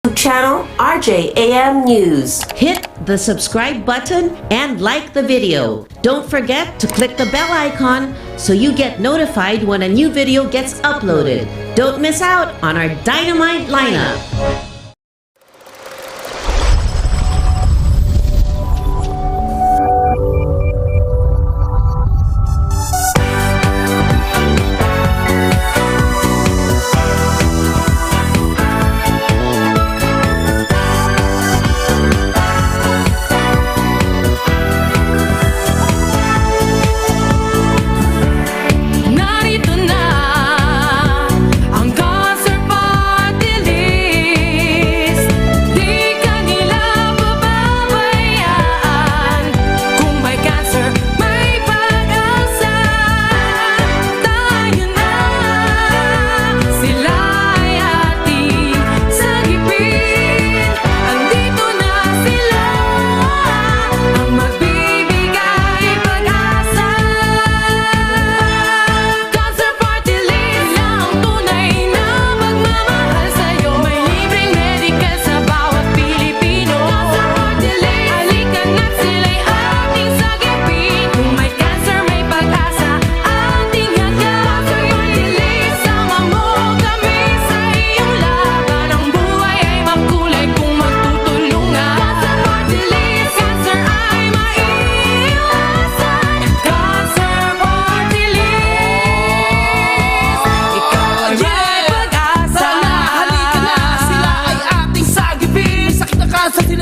Channel RJAM News. Hit the subscribe button and like the video. Don't forget to click the bell icon so you get notified when a new video gets uploaded. Don't miss out on our dynamite lineup.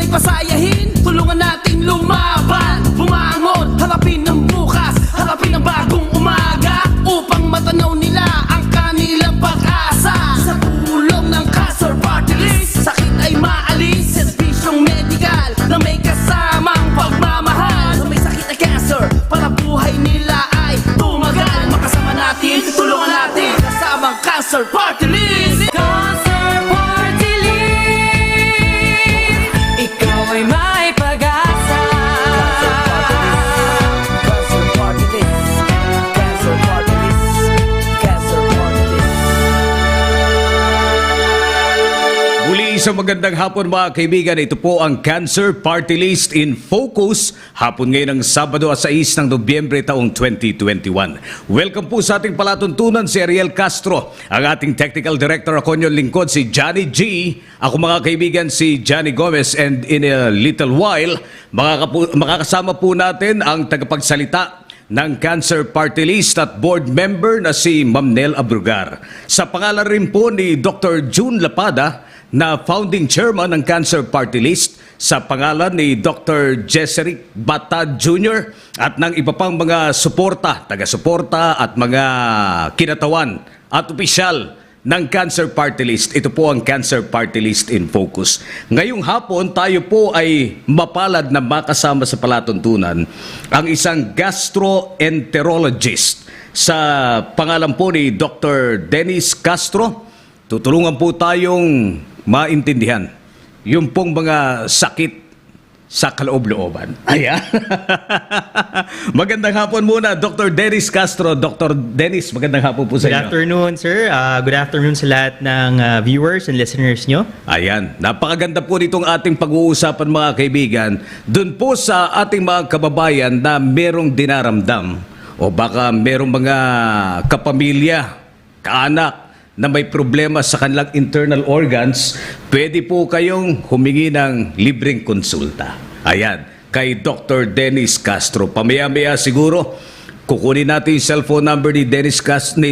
Pasayahin, tulungan nating lumaban, bumangon, harapin ang bukas, harapin ang bagong umaga, upang matanaw nila ang kanilang pag-asa. Sa tulong ng Cancer Party List, sakit ay maalis, serbisyong medikal na may kasamang pagmamahal. Sa may sakit na cancer, para buhay nila ay tumagal, makasama natin, tulungan natin, kasamang Cancer Party List. Isang magandang hapon mga kaibigan, ito po ang Cancer Party List in Focus, hapon ngayon ng Sabado 6 ng Nobyembre taong 2021. Welcome po sa ating palatuntunan si Ariel Castro, ang ating Technical Director, ako nyo lingkod si Johnny G, ako mga kaibigan si Johnny Gomez, and in a little while makakasama po natin ang tagapagsalita ng Cancer Party List at board member na si Ma'am Nel Abrugar. Sa pangalan rin po ni Dr. June Lapada, na founding chairman ng Cancer Party List, sa pangalan ni Dr. Jesseric Batad Jr. at ng iba pang mga suporta, taga-suporta at mga kinatawan at opisyal ng Cancer Party List. Ito po ang Cancer Party List in Focus. Ngayong hapon, tayo po ay mapalad na makasama sa palatuntunan ang isang gastroenterologist sa pangalan po ni Dr. Dennis Castro. Tutulungan po tayong maintindihan yung pong mga sakit sa kaloob-looban. Ayan. Magandang hapon muna, Dr. Dennis Castro. Dr. Dennis, magandang hapon po sa inyo. Good afternoon, sir. Good afternoon sa lahat ng viewers and listeners nyo. Ayan. Napakaganda po nitong ating pag-uusapan mga kaibigan. Doon po sa ating mga kababayan na merong dinaramdam o baka merong mga kapamilya, kaanak, na may problema sa kanilang internal organs, pwede po kayong humingi ng libreng konsulta. Ayan, kay Dr. Dennis Castro. Pamaya-maya siguro, kukunin natin yung cellphone number ni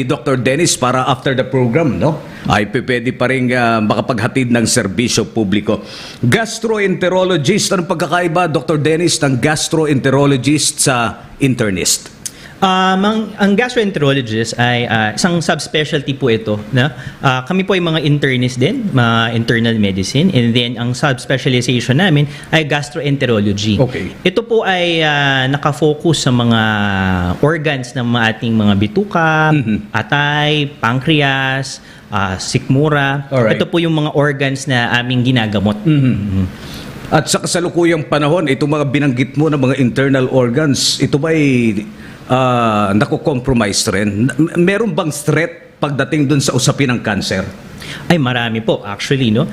Dr. Dennis para after the program, no? Ay pwede pa rin makapaghatid ng serbisyo publiko. Gastroenterologist, anong pagkakaiba, Dr. Dennis, ng gastroenterologist sa internist? Ang gastroenterologist ay isang subspecialty po ito. Kami po ay mga internist din, mga internal medicine, and then ang subspecialization namin ay gastroenterology. Okay. Ito po ay nakafocus sa mga organs ng ating mga bituka, atay, pancreas, sikmura. Alright. Ito po yung mga organs na aming ginagamot. At sa kasalukuyang panahon, itong mga binanggit mo na mga internal organs, ito ba ay nakukompromise rin? Meron bang threat pagdating dun sa usapin ng cancer? Ay, marami po actually, no.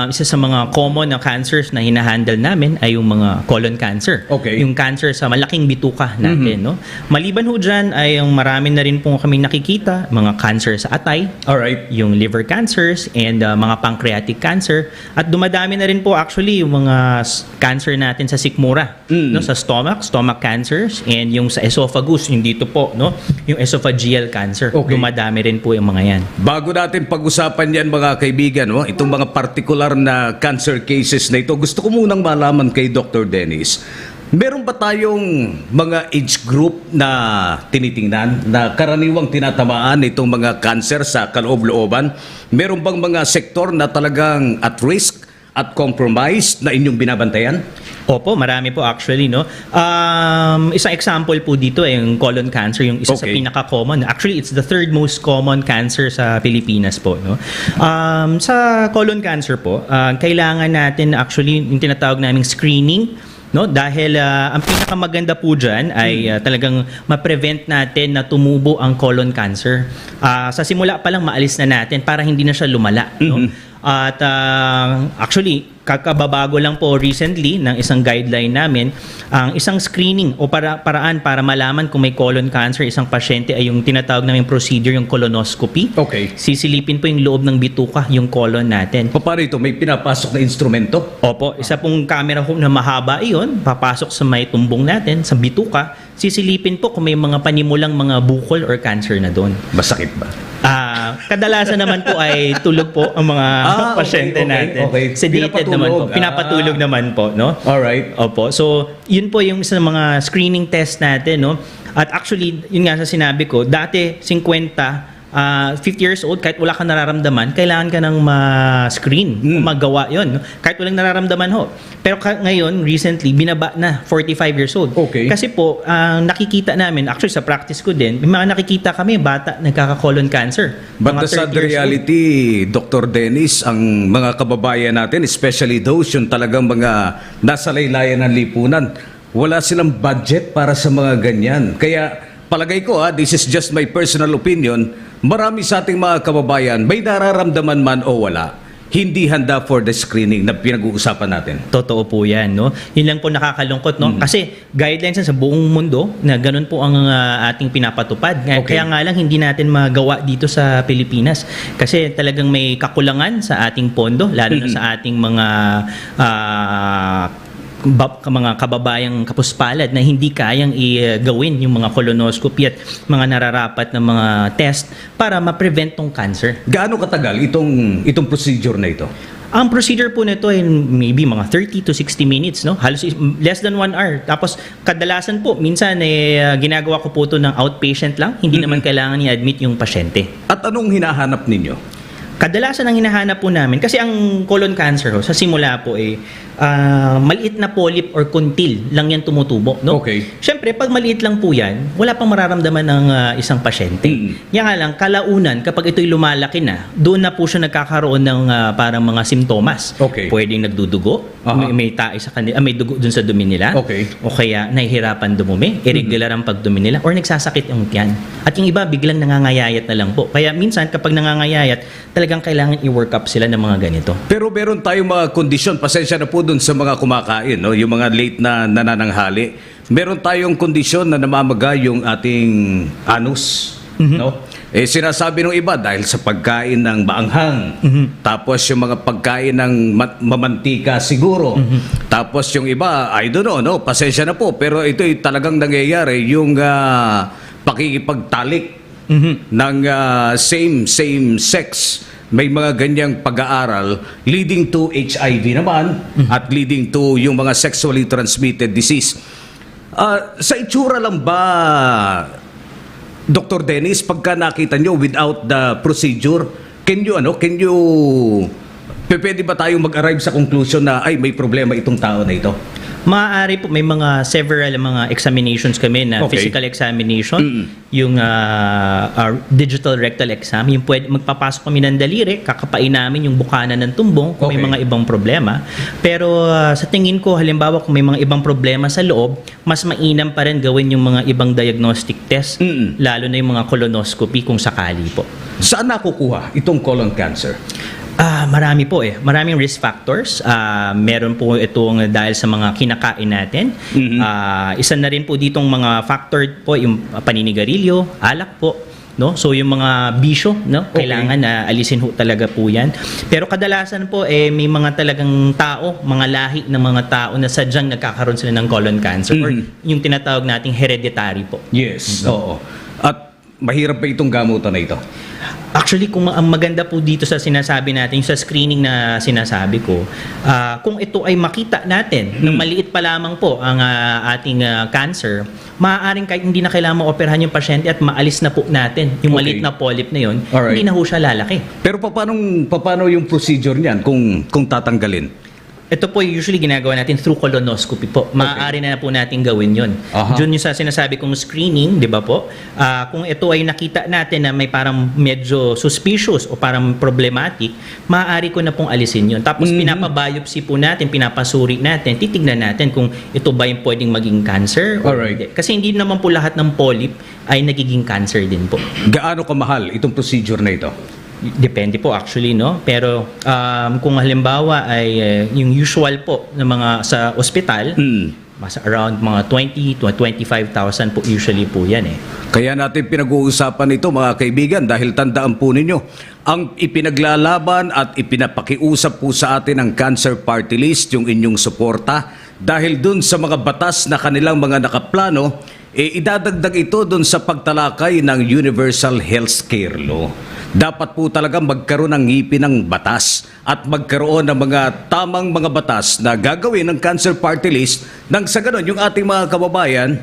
Isa sa mga common na cancers na hinahandle namin ay yung mga colon cancer. Okay. Yung cancer sa malaking bituka natin, no. Maliban ho dyan ay yung marami na rin po kami nakikita, mga cancer sa atay, Alright. yung liver cancers and mga pancreatic cancer, at dumadami na rin po actually yung mga cancer natin sa sikmura, no, sa stomach cancers, and yung sa esophagus, yung dito po, no, yung esophageal cancer. Okay. Dumadami rin po yung mga yan. Bago natin pag-usapan yan mga kaibigan, itong mga particular na cancer cases na ito, gusto ko munang malaman kay Dr. Dennis, meron ba tayong mga age group na tinitingnan na karaniwang tinatamaan itong mga cancer sa kaloob-looban? Meron bang mga sektor na talagang at risk at compromised na inyong binabantayan? Opo, marami po actually, no. Isang example po dito ay yung colon cancer, yung isa sa Okay. pinaka-common. Actually, it's the third most common cancer sa Pilipinas po, no. Sa colon cancer po, kailangan natin actually yung tinatawag naming screening, no, dahil ang pinakamaganda po diyan ay talagang ma-prevent natin na tumubo ang colon cancer. Sa simula pa lang maalis na natin para hindi na siya lumala, no. At actually kakababago lang po recently ng isang guideline namin, ang isang screening o paraan para malaman kung may colon cancer isang pasyente ay yung tinatawag naming procedure, yung colonoscopy. Okay. Sisilipin po yung loob ng bituka, yung colon natin. Paano ito? May pinapasok na instrumento? Opo, isa pong camera ho na mahaba iyon, papasok sa may tumbong natin, sa bituka, sisilipin po kung may mga panimulang mga bukol or cancer na doon. Masakit ba? Kadalasan naman po ay tulog po ang mga pasyente natin. okay. Sedated naman po. Pinapatulog naman po, no? Alright. Opo. So, yun po yung sa mga screening test natin, no? At actually, yun nga sa sinabi ko, dati 50 years old, kahit wala kang nararamdaman, kailangan ka nang ma-screen o magawa yun, no? Kahit walang nararamdaman ho. Pero ngayon, recently, binaba na 45 years old. Okay. Kasi po, nakikita namin, actually sa practice ko din, may mga nakikita kami, bata, nagkaka-colon cancer. But Mga the sad 30 years old. reality, Dr. Dennis, ang mga kababayan natin, especially those yung talagang mga nasa laylayan ng lipunan, wala silang budget para sa mga ganyan. Kaya palagay ko, this is just my personal opinion, marami sa ating mga kababayan, may nararamdaman man o wala, hindi handa for the screening na pinag-uusapan natin. Totoo po yan, no? Yun lang po nakakalungkot, no? Kasi guidelines yan sa buong mundo na ganun po ang ating pinapatupad. Okay. Kaya nga lang hindi natin magawa dito sa Pilipinas. Kasi talagang may kakulangan sa ating pondo, lalo na sa ating mga mga kababayang kapuspalad na hindi kayang i-gawin yung mga colonoscopy at mga nararapat na mga test para ma-prevent tong cancer. Gaano katagal itong procedure na ito? Ang procedure po nito ay maybe mga 30 to 60 minutes, no? Halos less than 1 hour. Tapos kadalasan po, minsan ginagawa ko po ito ng outpatient lang. Hindi naman kailangan i-admit yung pasyente. At anong hinahanap ninyo? Kadalasan ang hinahanap po namin, kasi ang colon cancer sa simula po maliit na polyp or kuntil lang yan tumutubo, no? Okay. Siyempre, pag maliit lang po yan, wala pang mararamdaman ng isang pasyente. Yan nga lang, kalaunan, kapag ito'y lumalaki na, doon na po siya nagkakaroon ng parang mga simptomas. Okay. Pwedeng nagdudugo, may tae sa kanila, may dugo doon sa dumi nila. Okay. O kaya nahihirapan dumumi, irregular ang pagdumi nila, or nagsasakit ang tiyan. At yung iba, biglang nangangayayat na lang po. Kaya minsan, kapag nangangayayat, talagang kailangan i-work up sila ng mga ganito. Pero meron tayong mga kondisyon, pasensya na po dun sa mga kumakain, no? Yung mga late na nanananghali. Meron tayong kondisyon na namamaga yung ating anus, no? Sinasabi ng iba dahil sa pagkain ng maanghang, tapos yung mga pagkain ng mamantika siguro, tapos yung iba, I don't know, no? Pasensya na po, pero ito'y talagang nangyayari yung pakikipagtalik ng same sex. May mga ganyang pag-aaral leading to HIV naman at leading to yung mga sexually transmitted disease. Sa itsura lang ba, Dr. Dennis, pagka nakita nyo without the procedure, pwede ba tayong mag-arrive sa conclusion na ay may problema itong tao na ito? Maaari po, may several mga examinations kami na Okay. physical examination, yung digital rectal exam, yung magpapasok kami ng daliri, kakapain namin yung bukana ng tumbong kung may Okay. mga ibang problema. Pero sa tingin ko, halimbawa kung may mga ibang problema sa loob, mas mainam pa rin gawin yung mga ibang diagnostic test, lalo na yung mga colonoscopy kung sakali po. Saan nakukuha itong colon cancer? Marami po eh. Maraming risk factors. Meron po itong dahil sa mga kinakain natin. Isa na rin po ditong mga factor po yung paninigarilyo, alak po. No? So yung mga bisyo, no? Kailangan na alisin ho talaga po yan. Pero kadalasan po may mga talagang tao, mga lahi ng mga tao na sadyang nagkakaroon sila ng colon cancer or yung tinatawag nating hereditary po. Yes, oo. At mahirap pa itong gamutan na ito? Actually, kung ang maganda po dito sa sinasabi natin, sa screening na sinasabi ko, kung ito ay makita natin, nang maliit pa lamang po ang ating cancer, maaaring kahit hindi na kailangan maoperahan yung pasyente at maalis na po natin yung maliit na polyp na yun, Alright. hindi na ho siya lalaki. Pero paano yung procedure niyan kung tatanggalin? Ito po usually ginagawa natin through colonoscopy po. Maaari na po natin gawin yun. Yun yung sa sinasabi kong screening, di ba po? Kung ito ay nakita natin na may parang medyo suspicious o parang problematic, maaari ko na pong alisin yun. Tapos pinapabiopsy po natin, pinapasuri natin, titignan natin kung ito ba yung pwedeng maging cancer o hindi. Kasi hindi naman po lahat ng polyp ay nagiging cancer din po. Gaano kamahal itong procedure na ito? Depende po actually, no? Pero kung halimbawa ay yung usual po ng mga sa ospital, mas around mga 20 to 25,000 po usually po yan eh. Kaya natin pinag-uusapan ito mga kaibigan dahil tandaan po ninyo, ang ipinaglalaban at ipinapakiusap po sa atin ng Cancer Party List yung inyong suporta dahil dun sa mga batas na kanilang mga nakaplano, idadagdag ito dun sa pagtalakay ng Universal Healthcare Law. Dapat po talaga magkaroon ng ngipin ng batas at magkaroon ng mga tamang mga batas na gagawin ng Cancer Party List nang sa ganun yung ating mga kababayan,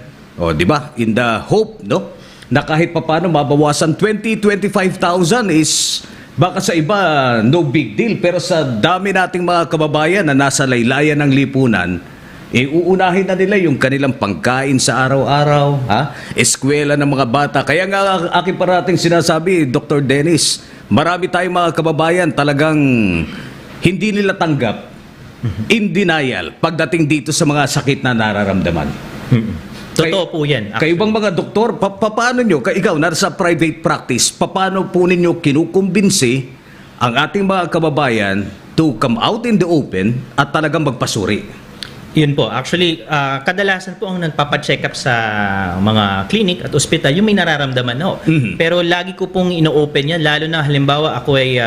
di ba, in the hope, no, na kahit papano mabawasan 20-25,000 is baka sa iba no big deal, pero sa dami nating mga kababayan na nasa laylayan ng lipunan, uunahin na nila yung kanilang pangkain sa araw-araw, eskwela ng mga bata. Kaya nga aking parating sinasabi, Dr. Dennis, marami tayong mga kababayan talagang hindi nila tanggap, in denial, pagdating dito sa mga sakit na nararamdaman. Totoo po yan. Kayo bang mga doktor, paano nyo, ikaw nasa private practice, paano po ninyo kinukumbinsi ang ating mga kababayan to come out in the open at talagang magpasuri? Yun po. Actually, kadalasan po ang nagpapacheck up sa mga clinic at ospital, yung may nararamdaman na ho. Pero lagi ko pong ino-open yan, lalo na halimbawa ako ay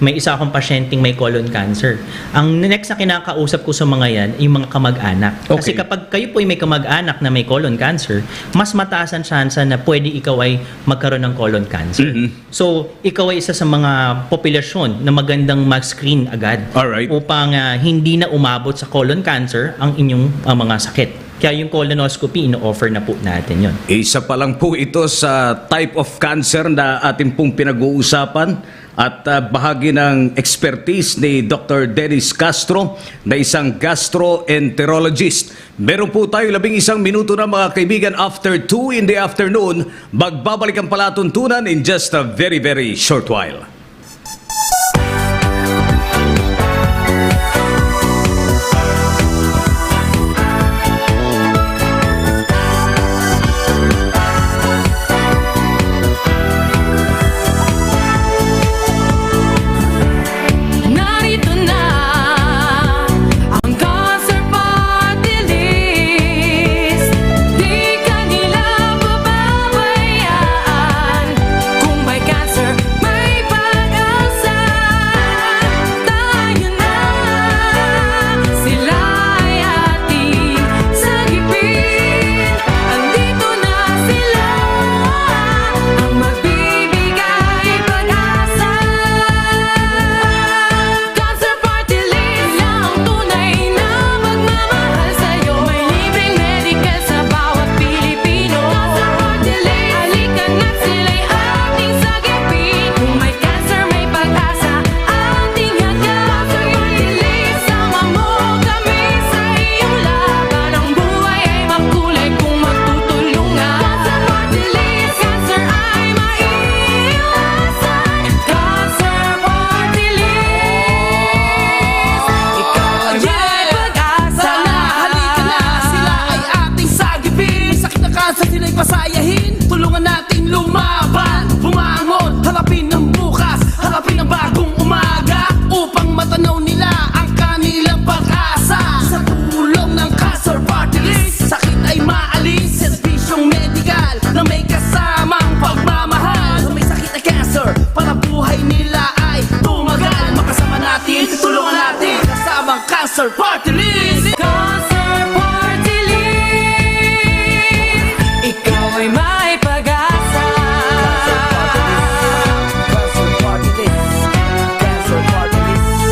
may isa akong pasyenteng may colon cancer. Ang next na kinakausap ko sa mga yan, yung mga kamag-anak. Kasi kapag kayo po ay may kamag-anak na may colon cancer, mas mataas ang chance na pwede ikaw ay magkaroon ng colon cancer. So, ikaw ay isa sa mga populasyon na magandang mag-screen agad. Alright. Upang hindi na umabot sa colon cancer ang inyong mga sakit. Kaya yung colonoscopy, ino-offer na po natin yon. Isa pa lang po ito sa type of cancer na ating pong pinag-uusapan at bahagi ng expertise ni Dr. Dennis Castro na isang gastroenterologist. Meron po tayo 11 minuto na mga kaibigan after 2 in the afternoon. Magbabalik ang palatuntunan in just a very, very short while. Kung may cancer, may Cancer Party List! Cancer Party List! Ikaw ay may pag-asa. Cancer Party List! Cancer Party List!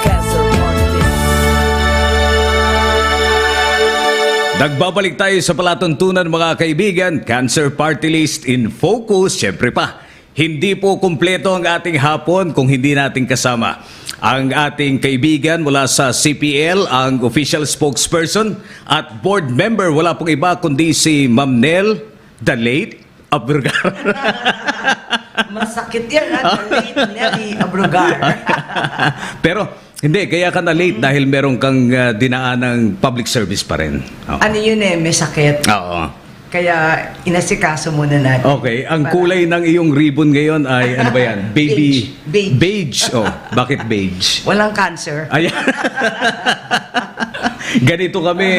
Cancer Party List! Nagbabalik tayo sa palatuntunan mga kaibigan, Cancer Party List in Focus. Siyempre pa, hindi po kumpleto ang ating hapon kung hindi natin kasama ang ating kaibigan mula sa CPL, ang official spokesperson at board member. Wala pong iba kundi si Ma'am Nel, the late Abrugar. Masakit yan, ha? The late Nelly Abrugar. Pero hindi, kaya ka na late dahil meron kang dinaan ng public service pa rin. Oo. Ano yun may sakit. Oo. Kaya inasikaso muna natin. Okay, ang kulay ng iyong ribbon ngayon ay ano ba yan? Baby Beige. beige. Oh, bakit beige? Walang cancer. Ayan. Ganito kami,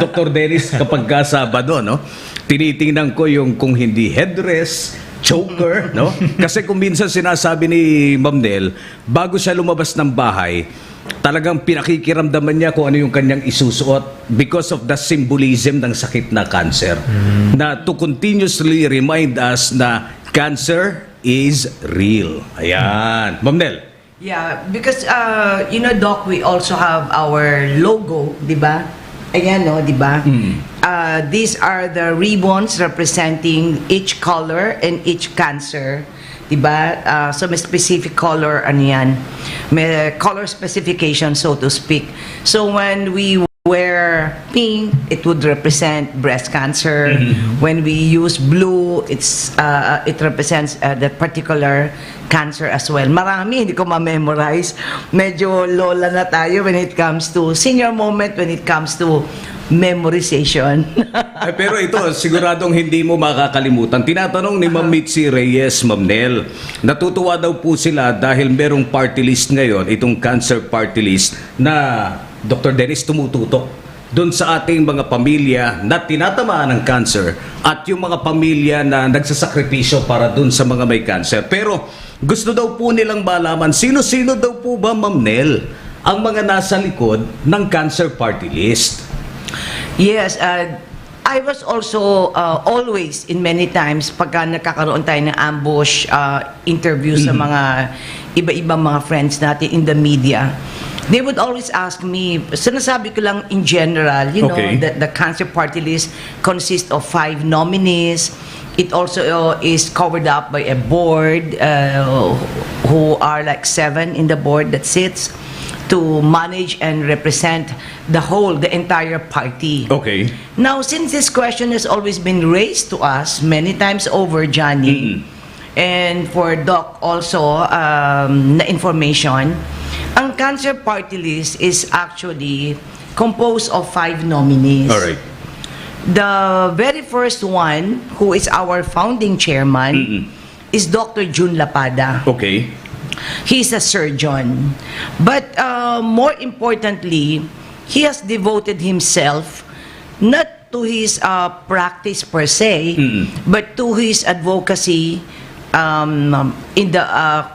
Dr. Dennis, kapag ka Sabado, no? Tinitingnan ko yung kung hindi headdress, choker, no? Kasi kung minsan sinasabi ni Ma'am Nel, bago siya lumabas ng bahay, talagang pinakikiramdaman niya kung ano yung kanyang isusuot because of the symbolism ng sakit na cancer. Na to continuously remind us na cancer is real. Ayan. Ma'am Nel. Yeah, because, Doc, we also have our logo, di ba? Ayan, no, di ba? These are the ribbons representing each color and each cancer. Diba? So may specific color, ano yan? May color specification, so to speak. So when we wear pink, it would represent breast cancer. When we use blue, it represents that particular cancer as well. Marami, hindi ko ma-memorize. Medyo lola na tayo when it comes to senior moment, when it comes to memorization. Pero ito, siguradong hindi mo makakalimutan. Tinatanong ni Ma'am Mitzi Reyes, Ma'am Nel, natutuwa daw po sila dahil merong party list ngayon, itong cancer party list, na Dr. Dennis tumututok doon sa ating mga pamilya na tinatamaan ng cancer at yung mga pamilya na nagsasakripisyo para doon sa mga may cancer. Pero gusto daw po nilang malaman, sino-sino daw po ba, Ma'am Nel, ang mga nasa likod ng cancer party list? Yes, I was also always in many times pagka nagkakaroon tayo ng ambush interview sa mga iba-ibang mga friends natin in the media, they would always ask me, sinasabi ko lang in general, you know, that the cancer party list consists of 5 nominees. It also is covered up by a board who are like 7 in the board that sits to manage and represent the entire party. Okay. Now, since this question has always been raised to us many times over, Johnny, and for Doc also, na information, ang cancer party list is actually composed of 5 nominees. All right. The very first one, who is our founding chairman, is Dr. Jun Lapada. Okay. He's a surgeon. But more importantly, he has devoted himself not to his practice per se, but to his advocacy in the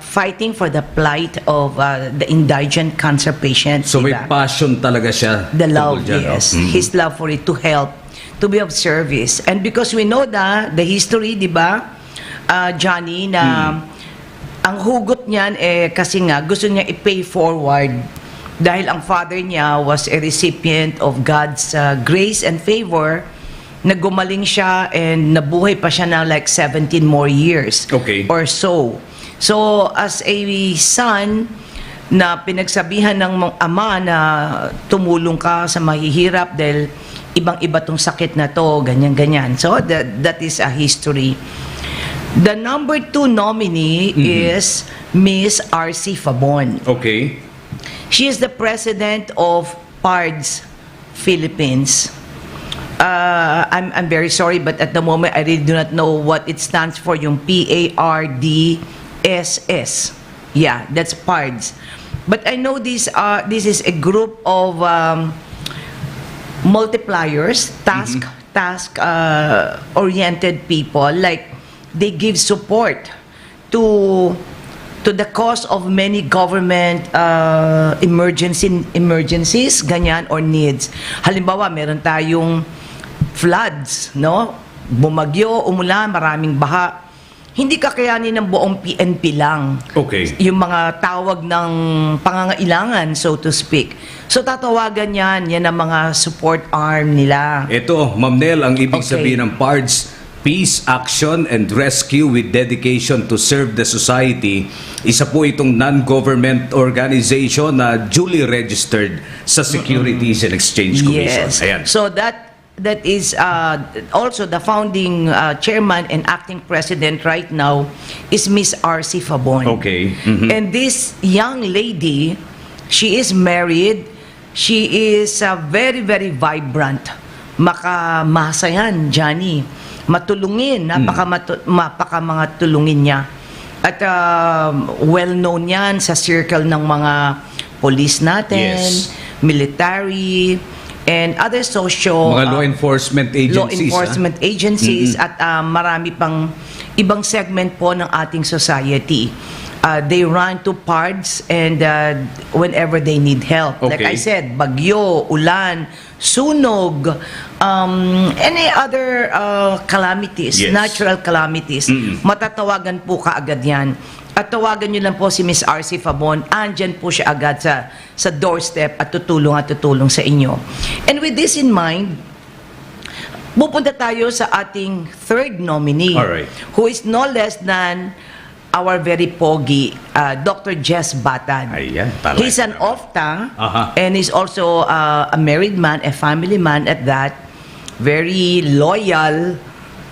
fighting for the plight of the indigent cancer patients. So may diba? passion talaga siya. The love, tungkol dyan, no? yes. His love for it to help, to be of service. And because we know the history, di ba, Johnny, na ang hugot niyan kasi nga gusto niya i-pay forward dahil ang father niya was a recipient of God's grace and favor, na gumaling siya and nabuhay pa siya na like 17 more years or so. So as a son na pinagsabihan ng ama na tumulong ka sa mahihirap dahil ibang-iba tong sakit na to, ganyan-ganyan. So that is a history. The number 2 nominee is Miss R.C. Fabon. Okay. She is the president of PARDS Philippines. I'm very sorry, but at the moment I really do not know what it stands for. Yung PARDSS. Yeah, that's PARDS. But I know this is a group of multipliers, task oriented people. Like, they give support to to the cause of many government emergencies, ganyan, or needs. Halimbawa, meron tayong floods, no? Bumagyo, umulan, maraming baha. Hindi kakayanin ng buong PNP lang. Okay. Yung mga tawag ng pangangailangan, so to speak. So tatawagan yan ang mga support arm nila. Ito, Ma'am Nel, ang ibig Okay. sabihin ng PARDS, Peace, Action, and Rescue with Dedication to Serve the Society. Isa po itong non-government organization na duly registered sa Securities and Exchange Commission. Yes. Ayan. So that is also the founding chairman and acting president right now is Miss R.C. Fabon. Okay. Mhm. And this young lady, she is married. She is very, very vibrant. Makamasa yan, Johnny. Matulungin. Mapaka mga tulungin niya. At well-known yan sa circle ng mga police natin, Yes. military, and other Mga law enforcement agencies. At marami pang ibang segment po ng ating society. They run to PARDS and whenever they need help. Like Okay. I said, bagyo, ulan, sunog, any other calamities, Yes. natural calamities, matatawagan po kaagad yan. At tawagan nyo lang po si Miss R.C. Fabon. Andyan po siya agad sa doorstep at tutulong sa inyo. And with this in mind, pupunta tayo sa ating third nominee, Alright. who is no less than our very pogi, Dr. Jess Batad. Ayan, talaga. He's an OFTA, Aha. and he's also a married man, a family man at that, very loyal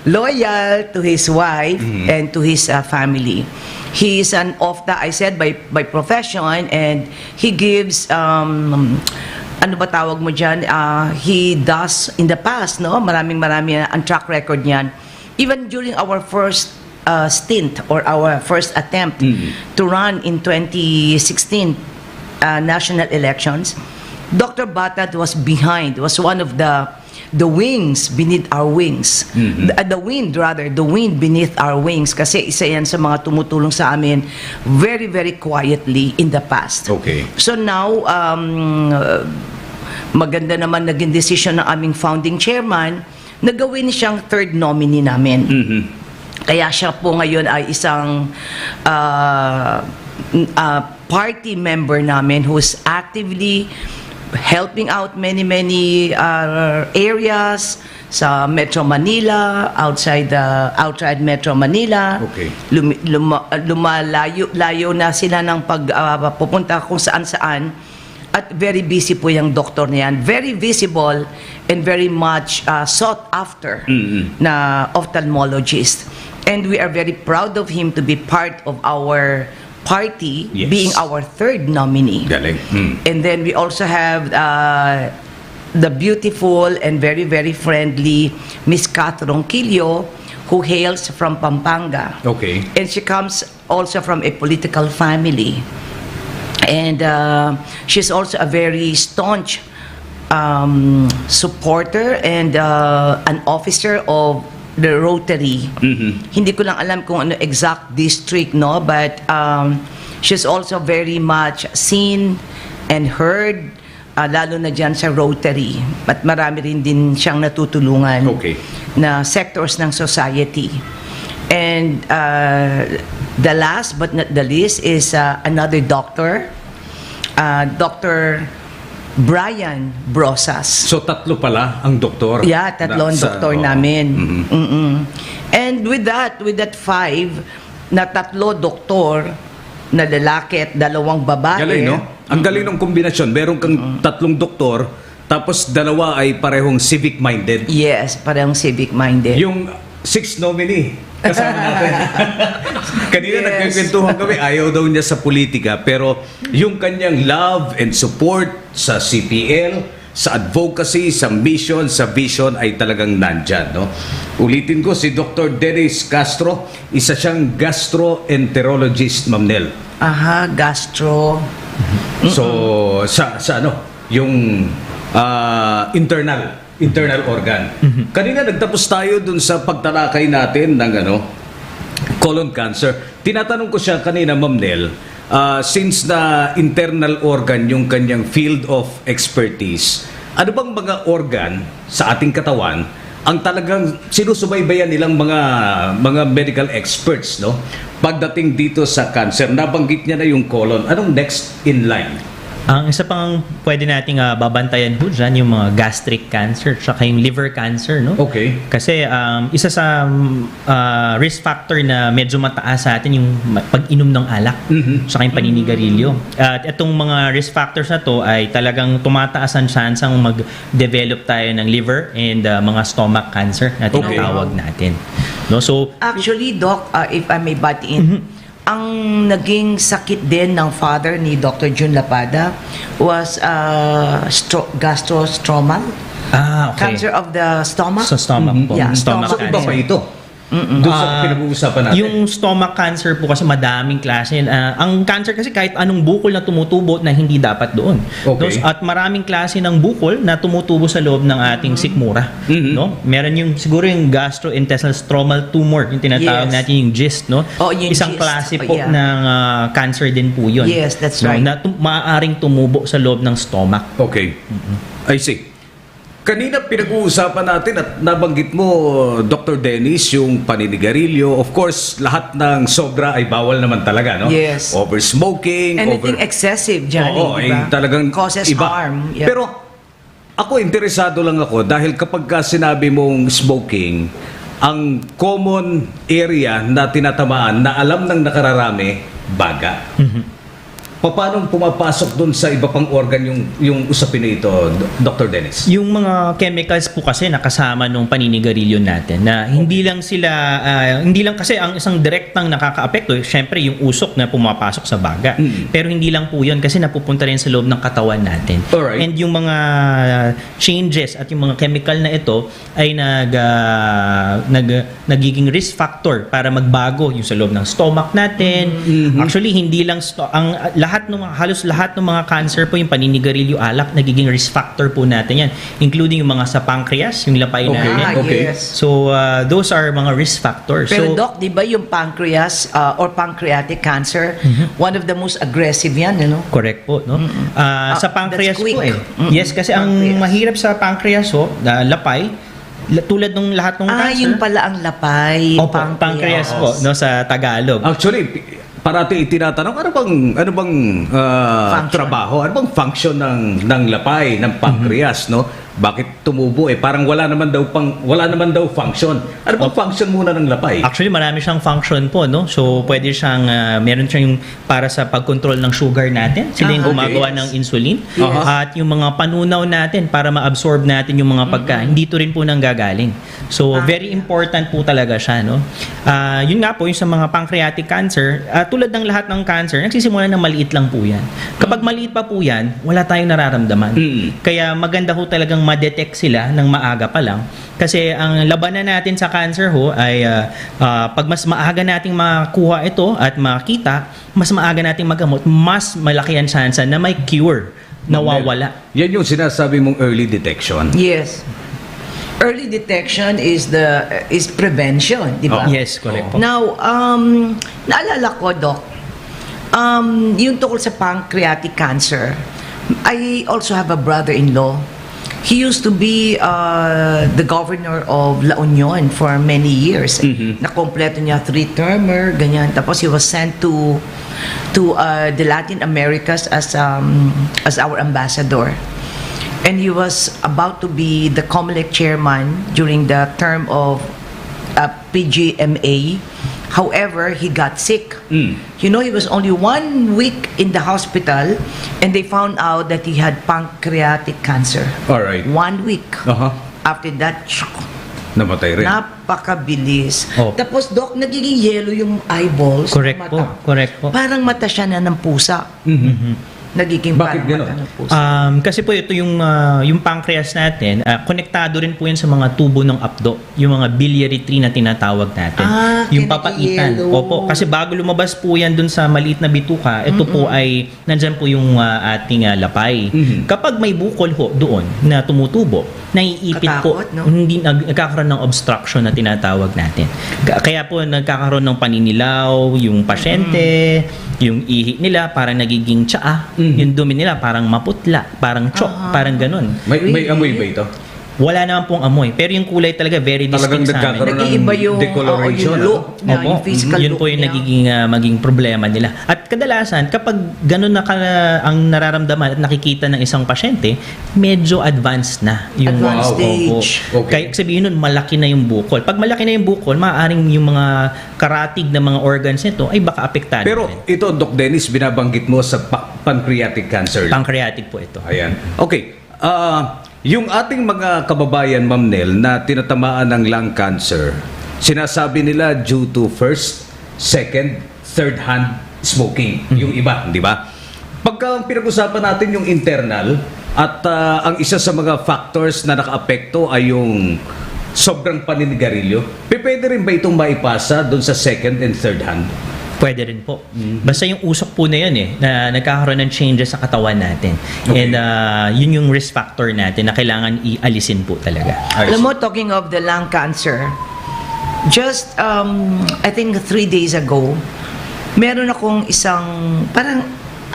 to his wife and to his family. He is an OFTA, I said, by profession, and he gives, ano ba tawag mo dyan? He does, in the past, no? Marami ang track record niyan. Even during our first stint or our first attempt to run in 2016 national elections, Dr. Batad was one of the wings beneath our wings. The wind beneath our wings, kasi isa yan sa mga tumutulong sa amin very, very quietly in the past. Okay. So now, maganda naman naging decision ng aming founding chairman na gawin siyang third nominee namin. Kaya siya po ngayon ay isang party member namin who's actively helping out many areas sa Metro Manila, outside Metro Manila. Okay. Layo na sila ng pupunta kung saan-saan. At very busy po yung doktor na yan. Very visible and very much sought after na ophthalmologist. And we are very proud of him to be part of our party, Yes. being our third nominee. Galing. And then we also have the beautiful and very, very friendly Miss Kat Ronquillo, who hails from Pampanga. Okay. And she comes also from a political family. And she's also a very staunch supporter and an officer of the Rotary. Hindi ko lang alam kung ano exact district, no? But she's also very much seen and heard, lalo na dyan sa Rotary. At marami rin din siyang natutulungan Okay. na sectors ng society. And the last but not the least is another doctor, Dr. Brian Brosas. So tatlo pala ang doktor. Yeah, tatlong doktor namin. And with that five, na tatlo doktor, na lalaki at dalawang babae. Galing, no? Ang galing ng kombinasyon. Meron kang tatlong doktor, tapos dalawa ay parehong civic-minded. Yes, parang civic-minded. Yung sixth nominee, kasama natin. Kanina Yes. nagkikwentuhan kami, ayaw daw niya sa politika, pero yung kanyang love and support sa CPL, sa advocacy, sa mission, sa vision ay talagang nandyan, no? Ulitin ko, si Dr. Dennis Castro, isa siyang gastroenterologist, Ma'am Nel. Aha, gastro. So, sa ano, yung internal organ. Kanina nagtapos tayo dun sa pagtalakay natin ng Colon cancer. Tinatanong ko siya kanina, Ma'am Nel, since na internal organ yung kanyang field of expertise, ano bang mga organ sa ating katawan ang talagang sinusubaybayan nilang mga medical experts, no? Pagdating dito sa cancer, nabanggit niya na yung colon. Anong next in line? Ang isa pang pwede nating babantayan ho dyan, yung mga gastric cancer, tsaka yung liver cancer, no? Okay. Kasi isa sa risk factor na medyo mataas sa atin yung pag-inom ng alak, tsaka yung paninigarilyo. At itong mga risk factors na to ay talagang tumataas ang chance ang mag-develop tayo ng liver and mga stomach cancer na tinatawag natin. No? So, Actually, Doc, if I may butt in, ang naging sakit din ng father ni Dr. Jun Lapada was gastrostromal. okay. Cancer of the stomach. Sa stomach po. Yeah, Stomach So, iba cancer. pa ito. Doon sa pinag-uusapan natin. Yung stomach cancer po kasi madaming klase. Ang cancer kasi kahit anong bukol na tumutubo na hindi dapat doon. Okay. No? At maraming klase ng bukol na tumutubo sa loob ng ating sikmura. No? Meron yung siguro yung gastrointestinal stromal tumor, yung tinatawag Yes. natin yung GIST. No? Oh, yung Isang GIST. klase Oh, po yeah. ng cancer din po yun. Yes, that's No? right. Na maaaring tumubo sa loob ng stomach. Okay. I see. Kanina pinag-uusapan natin at nabanggit mo, Dr. Dennis, yung paninigarilyo. Of course, lahat ng sobra ay bawal naman talaga, no? Yes. Over-smoking, Anything excessive, Johnny, Oo, diba? ay talagang Causes iba. harm. Yeah. Pero ako, interesado lang ako dahil kapag ka sinabi mong smoking, ang common area na tinatamaan na alam ng nakararami, baga. Paano pumapasok dun sa iba pang organ yung usapin na ito, Dr. Dennis? Yung mga chemicals po kasi nakasama nung paninigarilyo natin na hindi lang kasi ang isang direktang nakakaapekto, syempre yung usok na pumapasok sa baga. Pero hindi lang po yun kasi napupunta rin sa loob ng katawan natin. Alright. And yung mga changes at yung mga chemical na ito ay nagiging risk factor para magbago yung sa loob ng stomach natin. Actually, hindi lang halos lahat ng mga cancer po, yung paninigarilyo, alak, nagiging risk factor po natin yan. Including yung mga sa pancreas, yung lapay natin. Okay. Yes. So, those are mga risk factors. Pero So, Doc, di ba yung pancreas or pancreatic cancer, one of the most aggressive yan, you know? correct po, no? Sa pancreas that's quick. po Yes, kasi ang Pancreas. mahirap sa pancreas lapay, tulad ng lahat ng cancer. Yung pala ang lapay, Opo, pancreas po, no, sa Tagalog. Actually, parati itinatanong, ano bang Function. trabaho, ano bang function ng lapay, ng pancreas, no? Bakit tumubo parang wala naman daw function. Ano bang function muna ng lapay? Actually, marami siyang function po, no? So, pwede siyang, meron siyang para sa pag-control ng sugar natin. Sila yung okay. gumagawa ng insulin. Yes. At yung mga panunaw natin para ma-absorb natin yung mga pagkain, dito rin po nang gagaling. So, very important po talaga siya, no? Yun nga po, yung sa mga pancreatic cancer, tulad ng lahat ng cancer, nagsisimula na maliit lang po yan. Kapag maliit pa po yan, wala tayong nararamdaman. Kaya maganda ho talagang ma-detect sila ng maaga pa lang. Kasi ang labanan natin sa cancer ay pag mas maaga nating makuha ito at makita, mas maaga nating magamot, mas malaki ang chance na may cure na wawala. Yan yung sinasabi mong early detection. Yes. Early detection is prevention, di ba? Yes, correct po. Now, naalala ko, Doc, yung tungkol sa pancreatic cancer, I also have a brother-in-law. He used to be the governor of La Union for many years. Nakompleto niya 3-termer, ganyan. Tapos he was sent to the Latin Americas as our ambassador. And he was about to be the COMELEC chairman during the term of PGMA. However, he got sick. You know, he was only 1 week in the hospital and they found out that he had pancreatic cancer. Alright. 1 week. Aha. After that, Namatay rin. napakabilis. Oh. Tapos, Doc, nagiging yellow yung eyeballs. Correct ng po. mata. Correct po. Parang mata siya na ng pusa. nagiging Bakit parang ganon? mata ng puso. Kasi po ito yung pancreas natin, konektado rin po yan sa mga tubo ng apdo, yung mga biliary tree na tinatawag natin. Yung papaitan. kinakiyelo. Opo, kasi bago lumabas po yan dun sa maliit na bituka, ito po ay nandyan po yung ating lapay. Kapag may bukol ho doon na tumutubo, naiipit po, Katakot, no? hindi nagkakaroon ng obstruction na tinatawag natin. Kaya po nagkakaroon ng paninilaw, yung pasyente, yung ihi nila parang nagiging tsaa, yung dumi nila parang maputla, parang chok, parang ganun. May amoy ba ito? Wala naman pong amoy, pero yung kulay talaga very Talagang distinct sa amin. nagkakaroon Nag-iiba yung, decoloration, yung look niya, Opo, yung physical yun look po yung niya. nagiging maging problema nila. At kadalasan, kapag ganun na ang nararamdaman at nakikita ng isang pasyente, medyo advanced na yung Advanced stage. Okay. Kaya sabihin nun, malaki na yung bukol. Pag malaki na yung bukol, maaaring yung mga karatig na mga organs nito ay baka apektado Pero rin. ito, Doc Dennis, binabanggit mo sa pancreatic cancer. Pancreatic po ito. Ayan. Okay. Yung ating mga kababayan, Ma'am Nel, na tinatamaan ng lung cancer, sinasabi nila due to first, second, third hand smoking. Yung iba, di ba? Pagka pinag-usapan natin yung internal at ang isa sa mga factors na nakaapekto ay yung sobrang paninigarilyo, pwede rin ba itong maipasa doon sa second and third hand? Pwede rin po. Basta yung usok po na yun na nagkakaroon ng changes sa katawan natin. Okay. And yun yung risk factor natin na kailangan ialisin po talaga. Alam mo, talking of the lung cancer, just, I think 3 days ago, meron akong isang, parang,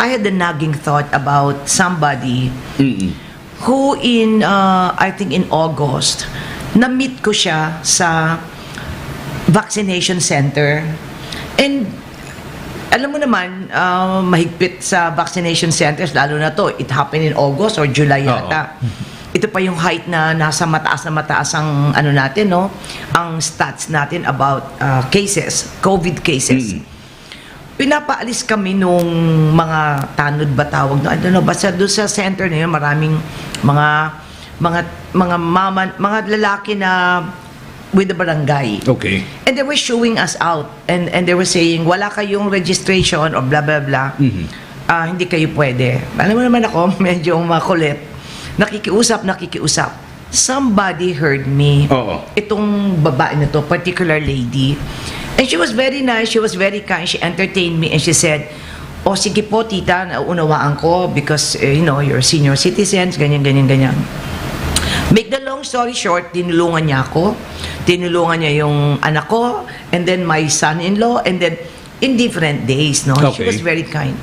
I had a nagging thought about somebody who I think in August, na-meet ko siya sa vaccination center. And alam mo naman, mahigpit sa vaccination centers, lalo na to, it happened in August or July yata. Ito pa yung height na nasa mataas ang ano natin, no? Ang stats natin about cases, COVID cases. Pinapaalis kami nung mga tanod ba tawag, no? I don't know, basta doon sa center na yun, maraming mga lalaki na with the barangay. Okay. And they were showing us out and they were saying wala kayong registration or blah blah blah. Hindi kayo pwede. Alam mo naman ako, medyo makulit. Nakikiusap. Somebody heard me. Oo. Itong babae na to, particular lady. And she was very nice, she was very kind, she entertained me and she said, "Oh, sige po tita, naunawaan ko because you're senior citizens, ganyan. Make the long story short, tinulungan niya ako. Tinulungan niya yung anak ko, and then my son-in-law, and then in different days, no? She Okay. was very kind.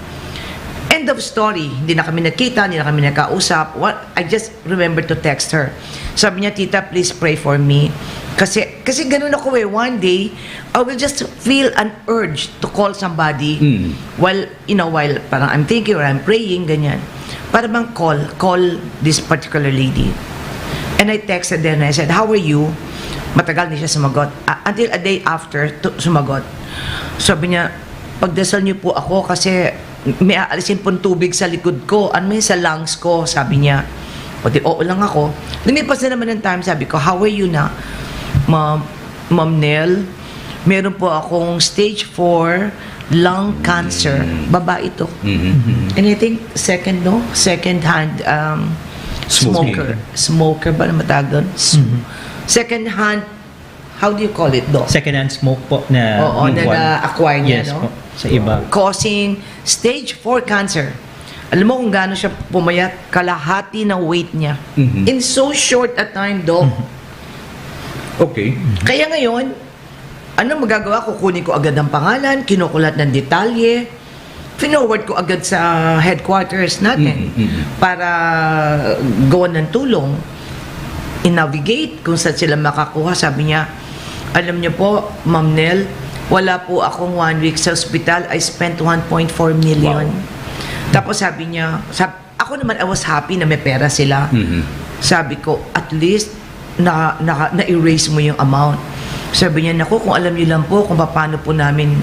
End of story. Hindi na kami nagkita, hindi na kami nagkausap. I just remember to text her. Sabi niya, tita, please pray for me. Kasi ganun ako eh. One day, I will just feel an urge to call somebody while parang I'm thinking or I'm praying, ganyan. Para bang call this particular lady. And I texted her and I said, "How are you?" Matagal niya siya sumagot. Until a day after, sumagot. Sabi niya, "Pagdasal niyo po ako kasi may aalisin pong tubig sa likod ko. Ano sa lungs ko?" Sabi niya. O di, oo lang ako. Lumipas na naman ng time, sabi ko, "How are you na?" Ma'am Nel, meron po akong stage 4 lung cancer. Babae ito. And I think second hand Smoking. Smoker ba na matawag doon? Second hand, how do you call it, Doc? Second-hand smoke po na Oo, na-acquire niya, yes no? po, sa iba. Causing stage 4 cancer. Alam mo kung gaano siya pumayat? Kalahati ng weight niya. In so short a time, Doc. Okay. Kaya ngayon, ano magagawa? Kukunin ko agad ang pangalan, kinukulat ng detalye, forward ko agad sa headquarters natin para gawan ng tulong. I-navigate kung saan sila makakuha. Sabi niya, "Alam niyo po, Ma'am Nel, wala po akong 1 week sa ospital. I spent 1.4 million." Wow. Tapos sabi niya, ako naman, I was happy na may pera sila. Sabi ko, at least na-erase mo yung amount. Sabi niya, "Naku, kung alam niyo lang po kung paano po namin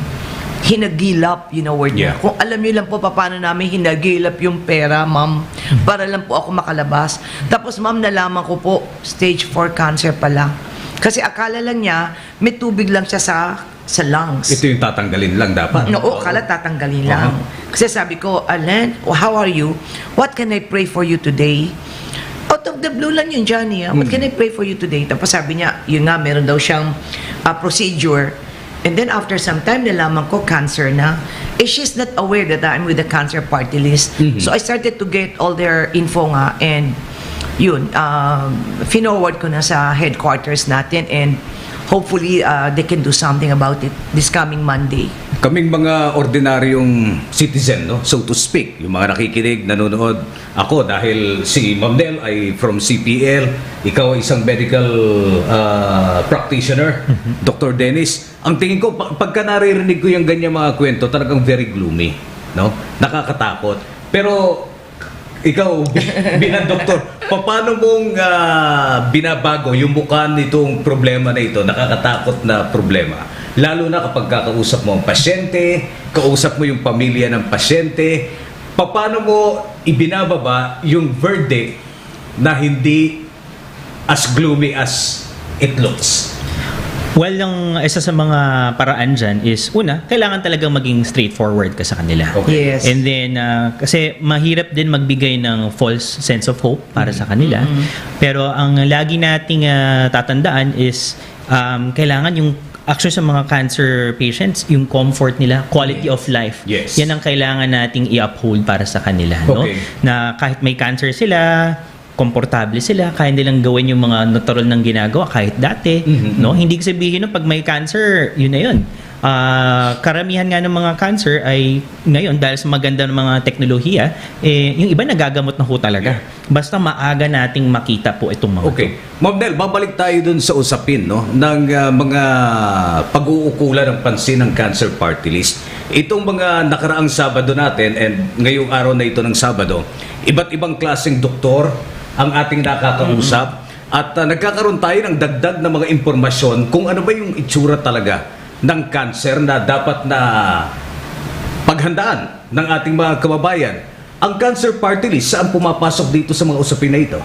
hinagilap, word niya. Yeah. Kung alam niyo lang po paano namin hinagilap yung pera, ma'am, para lang po ako makalabas." Tapos, ma'am, nalaman ko po, stage 4 cancer pala. Kasi akala lang niya, may tubig lang siya sa lungs. Ito yung tatanggalin lang dapat. Oo, kala tatanggalin lang. Kasi sabi ko, Alan, how are you? What can I pray for you today? Out of the blue lang yun, Johnny. What can I pray for you today? Tapos sabi niya, yun nga, meron daw siyang procedure. And then after some time, nalaman ko, cancer na. She's not aware that I'm with the cancer party list. So I started to get all their info nga. And yun, finorward ko na sa headquarters natin. And hopefully, they can do something about it this coming Monday. Kaming mga ordinaryong citizen, no, so to speak, yung mga nakikinig, nanonood, ako dahil si Ma'am Nel ay from CPL, ikaw ay isang medical practitioner, Dr. Dennis. Ang tingin ko, pagka naririnig ko yung ganyan mga kwento, talagang very gloomy, no? Nakakatakot. Pero ikaw, bilang doktor, paano mong binabago yung mukha nitong problema na ito, nakakatakot na problema? Lalo na kapag kakausap mo ang pasyente, kausap mo yung pamilya ng pasyente, paano mo ibinababa yung verdict na hindi as gloomy as it looks? Well, yung isa sa mga paraan dyan is, una, kailangan talagang maging straightforward ka sa kanila. Okay. Yes. And then, kasi mahirap din magbigay ng false sense of hope para sa kanila. Pero ang lagi nating tatandaan is, kailangan yung actually sa mga cancer patients, yung comfort nila, quality of life. Yes. Yan ang kailangan nating i-uphold para sa kanila. No? Okay. Na kahit may cancer sila, komportable sila, kaya nilang gawin yung mga natural ng ginagawa kahit dati. No? Hindi sabihin na pag may cancer, yun na yun. Karamihan nga ng mga cancer ay ngayon dahil sa maganda ng mga teknolohiya, yung iba nagagamot na ho talaga. Basta maaga nating makita po itong mga Okay. Ma'am Nel, babalik tayo dun sa usapin, no, ng mga pag-uukulan ng pansin ng Cancer Party List. Itong mga nakaraang Sabado natin and ngayong araw na ito ng Sabado, iba't ibang klaseng doktor ang ating nakakausap at nagkakaroon tayo ng dagdag na mga impormasyon kung ano ba yung itsura talaga ng cancer na dapat na paghandaan ng ating mga kababayan. Ang Cancer Party List, saan pumapasok dito sa mga usapin na ito?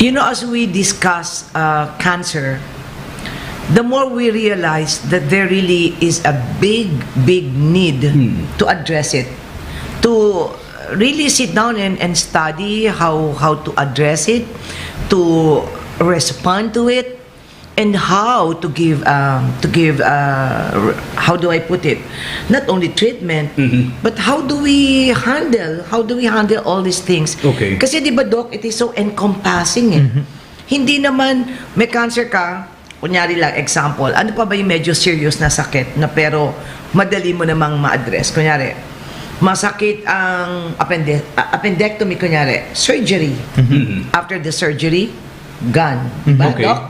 You know, as we discuss cancer, the more we realize that there really is a big need to address it. To really sit down and study how to address it, to respond to it, and how to give how do I put it, not only treatment but how do we handle all these things. Okay. Kasi di ba, Doc, it is so encompassing hindi naman may cancer ka, kunyari lang example, ano pa ba yung medyo serious na sakit na pero madali mo namang ma-address. Kunyari masakit ang appendectomy, kunyari surgery, after the surgery gone, diba, Okay. Doc?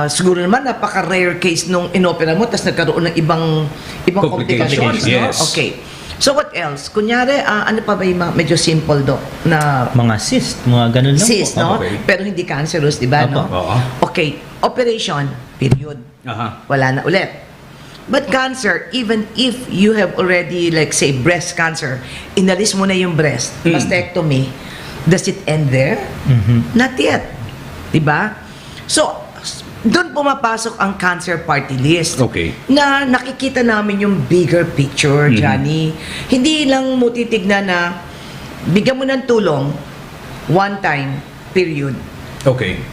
Siguro naman napaka-rare case nung inopera mo tapos nagkaroon ng ibang complications, no? Yes. Okay. So what else? Kunyari, ano pa ba yung mga medyo simple, Doc, na mga cyst, mga ganun lang cyst, po. no? Okay. Pero hindi cancerous, di ba, no? Oo. Okay. Operation, period. Aha. Wala na ulit. But cancer, even if you have already, like say, breast cancer, inalis mo na yung breast, mastectomy, does it end there? Not yet. Diba? So, doon pumapasok ang Cancer Party List. Okay. Na nakikita namin yung bigger picture, Johnny. Hindi lang mo titignan na bigyan mo ng tulong one time, period. Okay.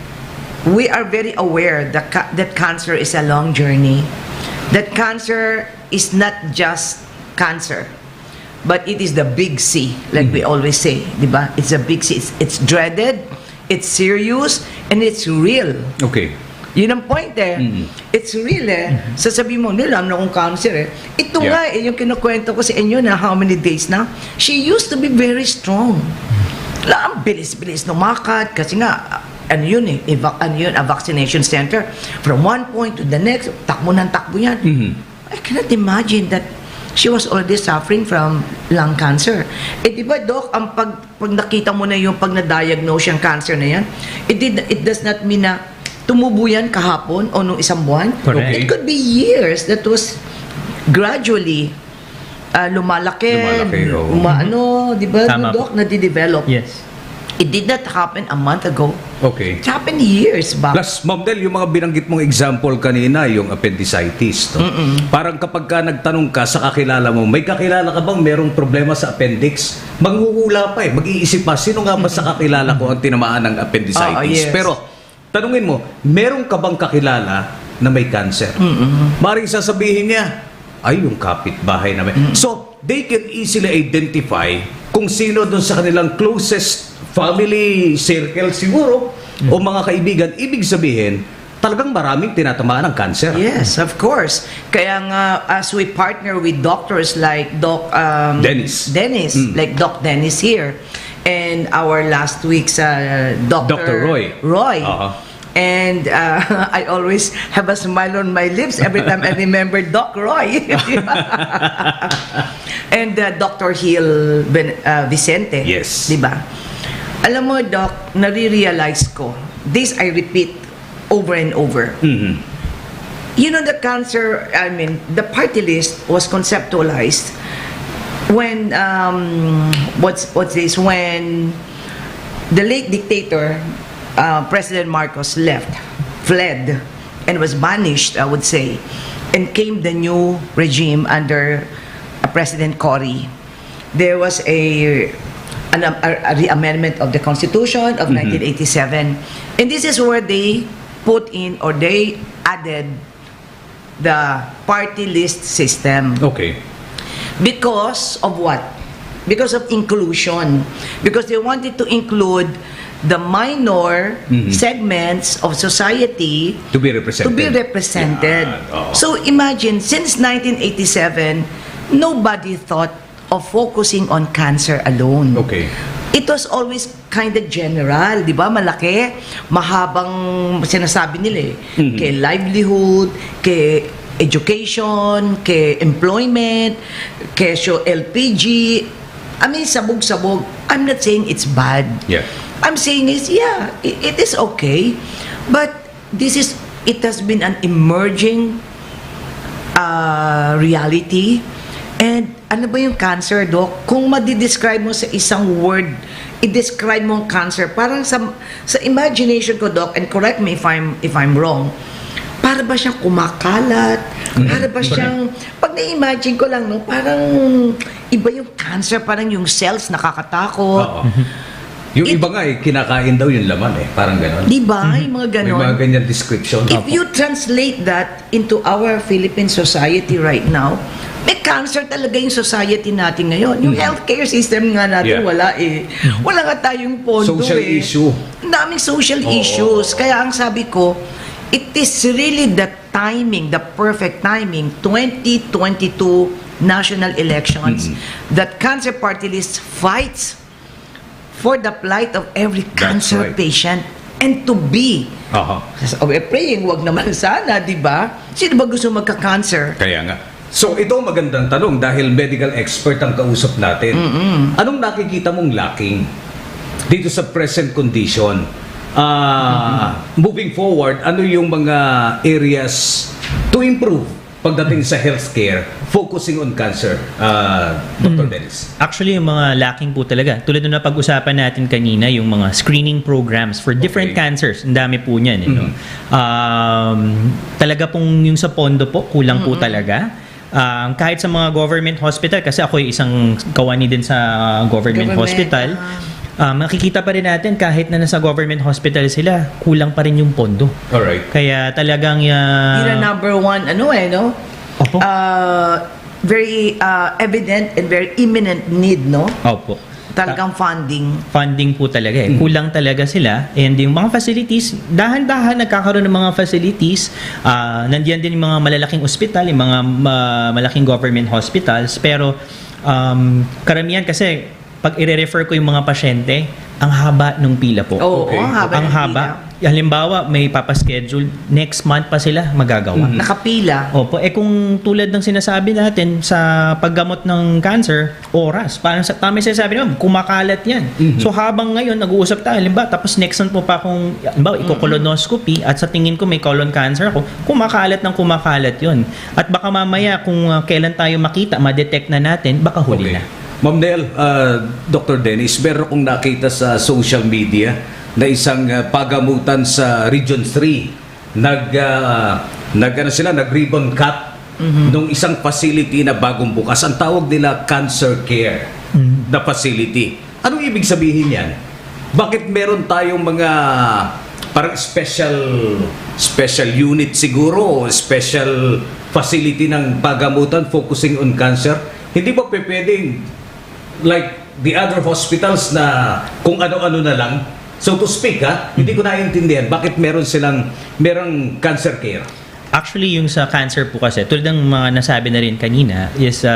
We are very aware that cancer is a long journey. That cancer is not just cancer, but it is the big C, like we always say, di ba? It's a big C. It's dreaded, it's serious, and it's real. Okay. Yun ang point It's real Sasabihin mo, nilam na kung cancer Ito Yeah. nga yung kinukwento ko sa inyo na how many days na. She used to be very strong. Ang bilis-bilis lumakad kasi nga, ano yun a vaccination center. From one point to the next, takbo ng takbo yan. I cannot imagine that she was already suffering from lung cancer. Di ba, Doc, ang pag nakita mo na yung pag na-diagnose yung cancer na yan, it does not mean na tumubo yan kahapon o nung isang buwan. Correct. It could be years that was gradually lumalaki, Oo. di ba, Tama Doc, na-develop. Yes. It did not happen a month ago. Okay. It happened years back. Plus, Ma'am Del, yung mga binanggit mong example kanina, yung appendicitis, no? Parang kapag ka nagtanong ka sa kakilala mo, may kakilala ka bang merong problema sa appendix? Manghuhula pa mag-iisip pa, sino nga ba sa kakilala ko ang tinamaan ng appendicitis? Yes. Pero, tanungin mo, meron ka bang kakilala na may cancer? Maring sasabihin niya, ay, yung kapitbahay namin. So, they can easily identify kung sino doon sa kanilang closest family circle siguro o mga kaibigan. Ibig sabihin, talagang maraming tinatamaan ng cancer. Yes, of course. Kaya nga, as we partner with doctors like Dennis. like Doc Dennis here, and our last week's Dr. Roy. Uh-huh. And I always have a smile on my lips every time I remember Doc Roy. And Dr. Hill Vicente. Yes. Diba? Alam mo, Doc, nare-realize ko, this I repeat over and over. You know, the cancer, the party list was conceptualized when, what's this, when the late dictator, President Marcos fled, and was banished, I would say, and came the new regime under President Cory. There was a re-amendment of the Constitution of 1987, and this is where they put in, or they added, the party list system. Okay. Because of what? Because of inclusion. Because they wanted to include the minor segments of society To be represented. Yeah. Oh. So imagine, since 1987, nobody thought of focusing on cancer alone. Okay. It was always kind of general, di ba? Malaki, mahabang sinasabi nila kay livelihood, kay education, kay employment, kay LPG. I mean, sabog-sabog. I'm not saying it's bad. Yeah. I'm saying it is okay. But it has been an emerging reality. And ano ba yung cancer, Doc? Kung madi-describe mo sa isang word, i-describe mo ang cancer, parang sa imagination ko, Doc, and correct me if I'm wrong, para ba siyang kumakalat? Para ba siyang, pag na-imagine ko lang, no, parang iba yung cancer, parang yung cells nakakatakot. Yung iba nga kinakain daw yung laman parang gano'n. Di ba? Yung mga ganon. May mga ganyan description. If you translate that into our Philippine society right now, may cancer talaga yung society natin ngayon. Yung healthcare system nga natin, wala Wala nga tayong pondo Social issue. Ang daming social issues. Kaya ang sabi ko, it is really the timing, the perfect timing, 2022 national elections, that Cancer Party List fights for the plight of every cancer patient, and to be praying, wag naman sana, di ba? Sino ba gusto magka-cancer? Kaya nga. So ito ang magandang tanong dahil medical expert ang kausap natin. Anong nakikita mong lacking dito sa present condition? Moving forward, ano yung mga areas to improve pagdating sa healthcare, focusing on cancer, Dr. Dennis? Actually, yung mga lacking po talaga. Tulad na pag-usapan natin kanina, yung mga screening programs for different cancers. Ang dami po niyan. Talaga pong yung sa pondo po, kulang po talaga. Kahit sa mga government hospital, kasi ako isang kawani din sa government hospital, makikita pa rin natin kahit na nasa government hospital sila, kulang pa rin yung pondo. Alright. Kaya talagang Yun ang number one, no? Opo. Very evident and very imminent need, no? Opo. Talagang funding. Funding po talaga Kulang talaga sila. And yung mga facilities, dahan-dahan nagkakaroon ng mga facilities. Nandiyan din yung mga malalaking ospital, yung mga malaking government hospitals. Pero karamihan kasi, pag i-refer ko yung mga pasyente, ang haba ng pila po. Oo, ang haba. Halimbawa, may papaschedule, next month pa sila magagawa. Nakapila. Opo, kung tulad ng sinasabi natin sa paggamot ng cancer, oras. Parang tama yung sinasabi naman, kumakalat yan. So habang ngayon, nag-uusap tayo, halimbawa, tapos next month po pa kung, halimbawa, iko-colonoscopy, at sa tingin ko may colon cancer ako, kumakalat yun. At baka mamaya, kung kailan tayo makita, ma-detect na natin, baka huli na. Ma'am Nel, Dr. Dennis, meron kong nakita sa social media na isang pagamutan sa Region 3. Nag-ribbon cut nung isang facility na bagong bukas. Ang tawag nila cancer care na facility. Anong ibig sabihin yan? Bakit meron tayong mga parang special unit siguro, special facility ng pagamutan focusing on cancer? Hindi ba pwedeng like the other hospitals na kung ano-ano na lang? So to speak, hindi ko naiintindihan bakit merong cancer care. Actually, yung sa cancer po kasi, tulad ng mga nasabi na rin kanina, is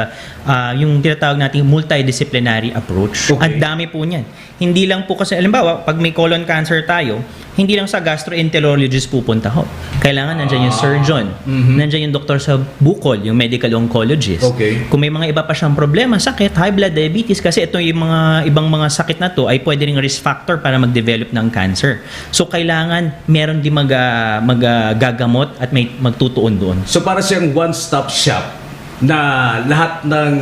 yung tinatawag nating multidisciplinary approach. Okay. Ang dami po niyan. Hindi lang po kasi, alimbawa, pag may colon cancer tayo, hindi lang sa gastroenterologist pupunta ho. Kailangan nandyan yung surgeon, nandyan yung doktor sa bukol, yung medical oncologist. Okay. Kung may mga iba pa siyang problema, sakit, high blood, diabetes, kasi ito yung mga ibang mga sakit na to ay pwede ring risk factor para mag-develop ng cancer. So, kailangan meron din magagamot at may magtutuon doon. So para siyang one-stop shop na lahat ng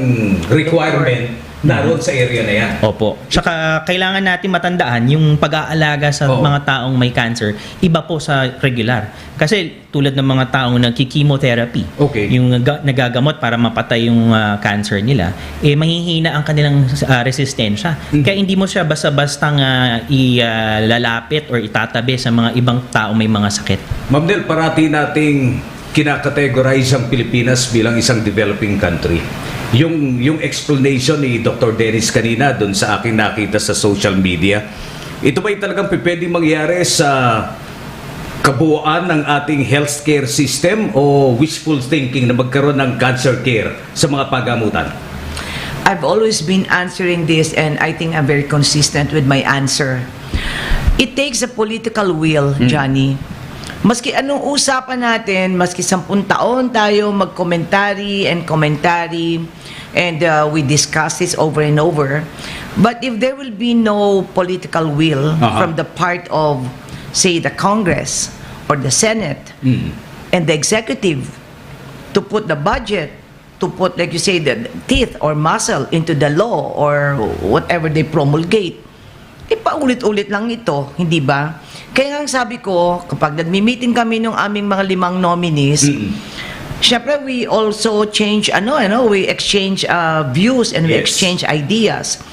requirement naroon sa area na yan. Opo. Tsaka kailangan natin matandaan yung pag-aalaga sa mga taong may cancer, iba po sa regular. Kasi tulad ng mga taong nagki-chemotherapy, yung nagagamot para mapatay yung cancer nila, mahihina ang kanilang resistensya. Kaya hindi mo siya basta-bastang ilalapit or itatabi sa mga ibang taong may mga sakit. Ma'am Nel, parati nating kinakategorize ang Pilipinas bilang isang developing country. Yung explanation ni Dr. Dennis kanina doon sa akin nakita sa social media, ito ba'y talagang pwedeng mangyari sa kabuuan ng ating healthcare system o wishful thinking na magkaroon ng cancer care sa mga pagamutan? I've always been answering this and I think I'm very consistent with my answer. It takes a political will, Johnny. Maski anong usapan natin, maski 10 taon tayo mag-commentary and we discuss this over and over. But if there will be no political will from the part of, say, the Congress or the Senate and the executive to put the budget, to put, like you say, the teeth or muscle into the law or whatever they promulgate, paulit-ulit lang ito, hindi ba? Kaya nga sabi ko, kapag nagmi-meeting kami ng aming mga 5 nominees, syempre we also change, we exchange views and we exchange ideas.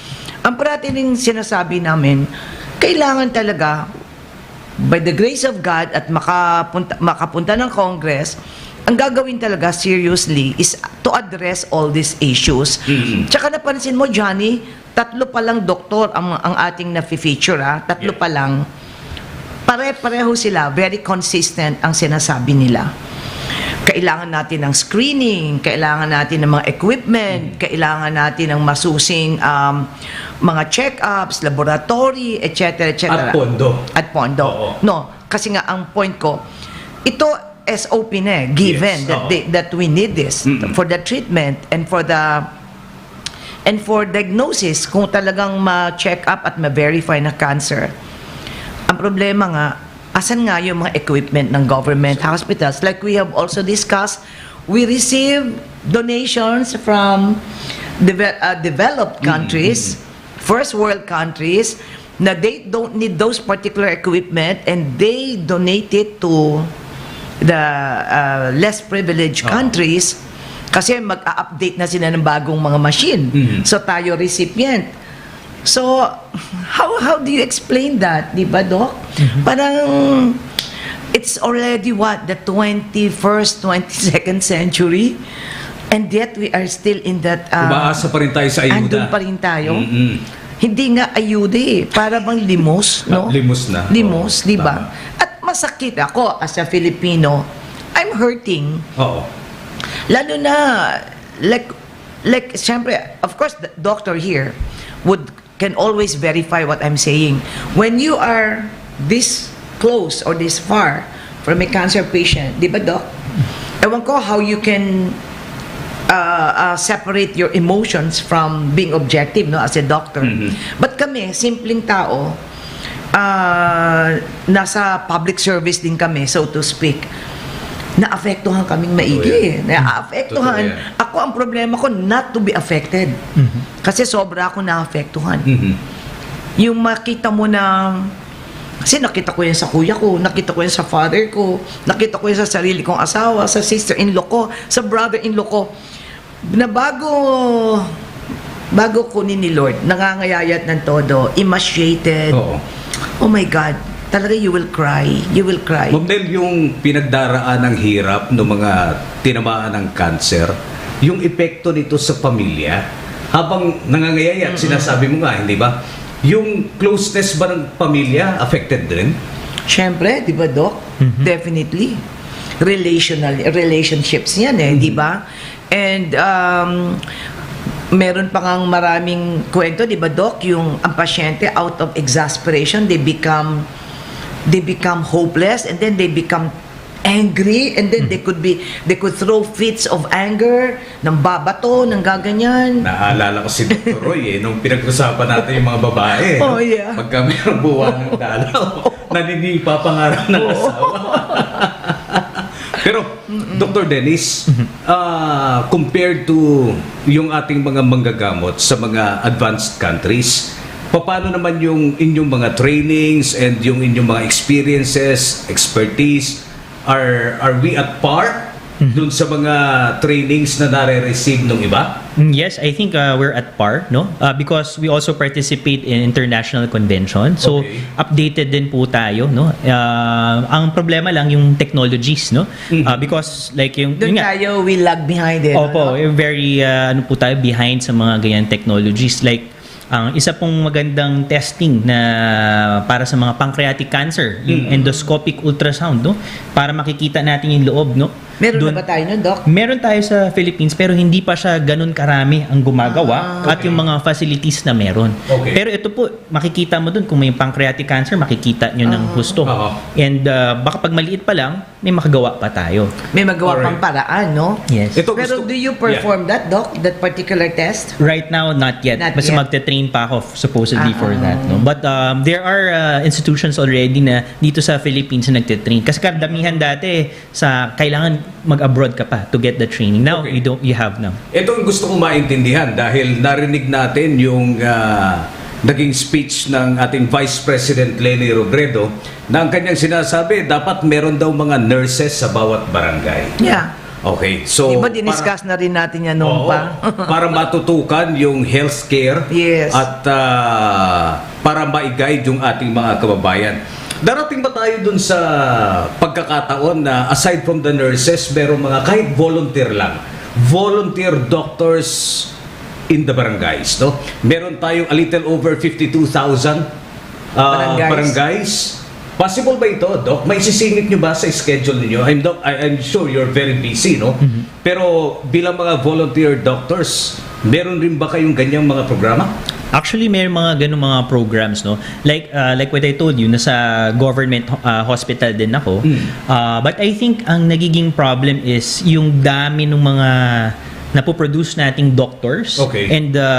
Ang parati rin sinasabi namin, kailangan talaga, by the grace of God at makapunta ng Congress, ang gagawin talaga seriously is to address all these issues. Tsaka napansin mo, Johnny, 3 pa lang doktor ang ating na-feature, 3 pa lang. Pare-pareho sila, very consistent ang sinasabi nila. Kailangan natin ng screening, kailangan natin ng mga equipment, kailangan natin ng masusing mga check-ups, laboratory, etc. At pondo. At pondo. Oo. No, kasi nga ang point ko, ito SOP na given that we need this for the treatment and for diagnosis kung talagang ma-check up at ma-verify na cancer. Ang problema nga, asan nga yung mga equipment ng government hospitals? Like we have also discussed, we receive donations from developed countries, first world countries, na they don't need those particular equipment and they donate it to the less privileged countries kasi mag-update na sila ng bagong mga machine. So tayo recipient. So, how do you explain that, di ba, Doc? Parang, it's already the 21st, 22nd century, and yet we are still in that... Umaasa pa rin tayo sa ayuda. Andun pa rin tayo. Hindi nga ayuda para bang limos, no? Limos na. Limos, di ba? At masakit ako, as a Filipino, I'm hurting. Oo. Lalo na, like, siyempre, of course, the doctor here can always verify what I'm saying. When you are this close or this far from a cancer patient, di ba, Doc? Ewan ko how you can separate your emotions from being objective, no, as a doctor. But kami, simpleng tao, nasa public service din kami, so to speak. naapektuhan kaming maigi. Naapektuhan. Totoo yan. Ako, ang problema ko, not to be affected. Kasi sobra ako naapektuhan. Yung makita mo na, kasi nakita ko yan sa kuya ko, nakita ko yan sa father ko, nakita ko yan sa sarili kong asawa, sa sister-in-law ko, sa brother-in-law ko, na bago kunin ni Lord, nangangayayat ng todo, emaciated. Oo. Oh my God, talaga you will cry. You will cry. Ma'am Nel, yung pinagdaraan ng hirap ng mga tinamaan ng cancer, yung epekto nito sa pamilya, habang nangangayayat, sinasabi mo nga, hindi ba? Yung closeness ba ng pamilya affected din? Siyempre, di ba, Doc? Definitely. Relationships yan di ba? And meron pa ngang maraming kwento, di ba, Doc? Yung ang pasyente, out of exasperation, they become hopeless, and then they become angry, and then they could throw fits of anger, ng babato, ng gaganyan. Naalala ko si Dr. Roy nung pinag-usapan natin yung mga babae. Oh, yeah. Pagka mayroong buwan ng dalaw, naninipa pangarap ng asawa. Pero, Dr. Dennis, compared to yung ating mga manggagamot sa mga advanced countries, paano naman yung inyong mga trainings and yung inyong mga experiences, expertise, are we at par dun sa mga trainings na nare-receive ng iba? Yes, I think we're at par, no? Because we also participate in international convention. So, Okay. updated din po tayo, no? Ang problema lang yung technologies, no? Because like yung Doon nga, tayo, we lag behind it. opo, very ano po tayo behind sa mga ganyan technologies. Like ang isa pong magandang testing na para sa mga pancreatic cancer, yung endoscopic ultrasound, no? Para makikita natin yung loob, no? Meron Dun- na ba tayo nun, Doc? Meron tayo sa Philippines pero hindi pa siya ganun karami ang gumagawa at yung mga facilities na meron. Okay. Pero ito po, makikita mo dun kung may pancreatic cancer, makikita nyo ng husto. Oo. And baka pag maliit pa lang, may makagawa pa tayo. May magawa Alright. pang paraan, no? Yes. Ito Pero gusto- do you perform that, Doc? That particular test? Right now, not yet. Not Kasi yet. magte-train pa ako supposedly for that. No? But there are institutions already na dito sa Philippines na nagte-train. Kasi karamihan dati sa kailangan mag-abroad ka pa to get the training. Now, Okay. you have now. Ito ang gusto kong maintindihan dahil narinig natin yung naging speech ng ating Vice President Leni Robredo na ang kanyang sinasabi, dapat meron daw mga nurses sa bawat barangay. Yeah. Okay, so... Diba diniscuss na rin natin yan noon Oo, pa? para matutukan yung healthcare Yes. at para ma-guide yung ating mga kababayan. Darating ba tayo dun sa pagkakataon na aside from the nurses, merong mga kahit volunteer lang, volunteer doctors in the barangays, no? Meron tayong a little over 52,000 barangays. Possible ba ito, Doc? May sisingit nyo ba sa schedule niyo? I'm sure you're very busy, no? Pero bilang mga volunteer doctors, meron rin ba kayong ganyang mga programa? Actually, may mga ganung mga programs, no? Like what I told you, nasa government hospital din ako. But I think ang nagiging problem is yung dami ng mga napoproduce nating doctors Okay. and the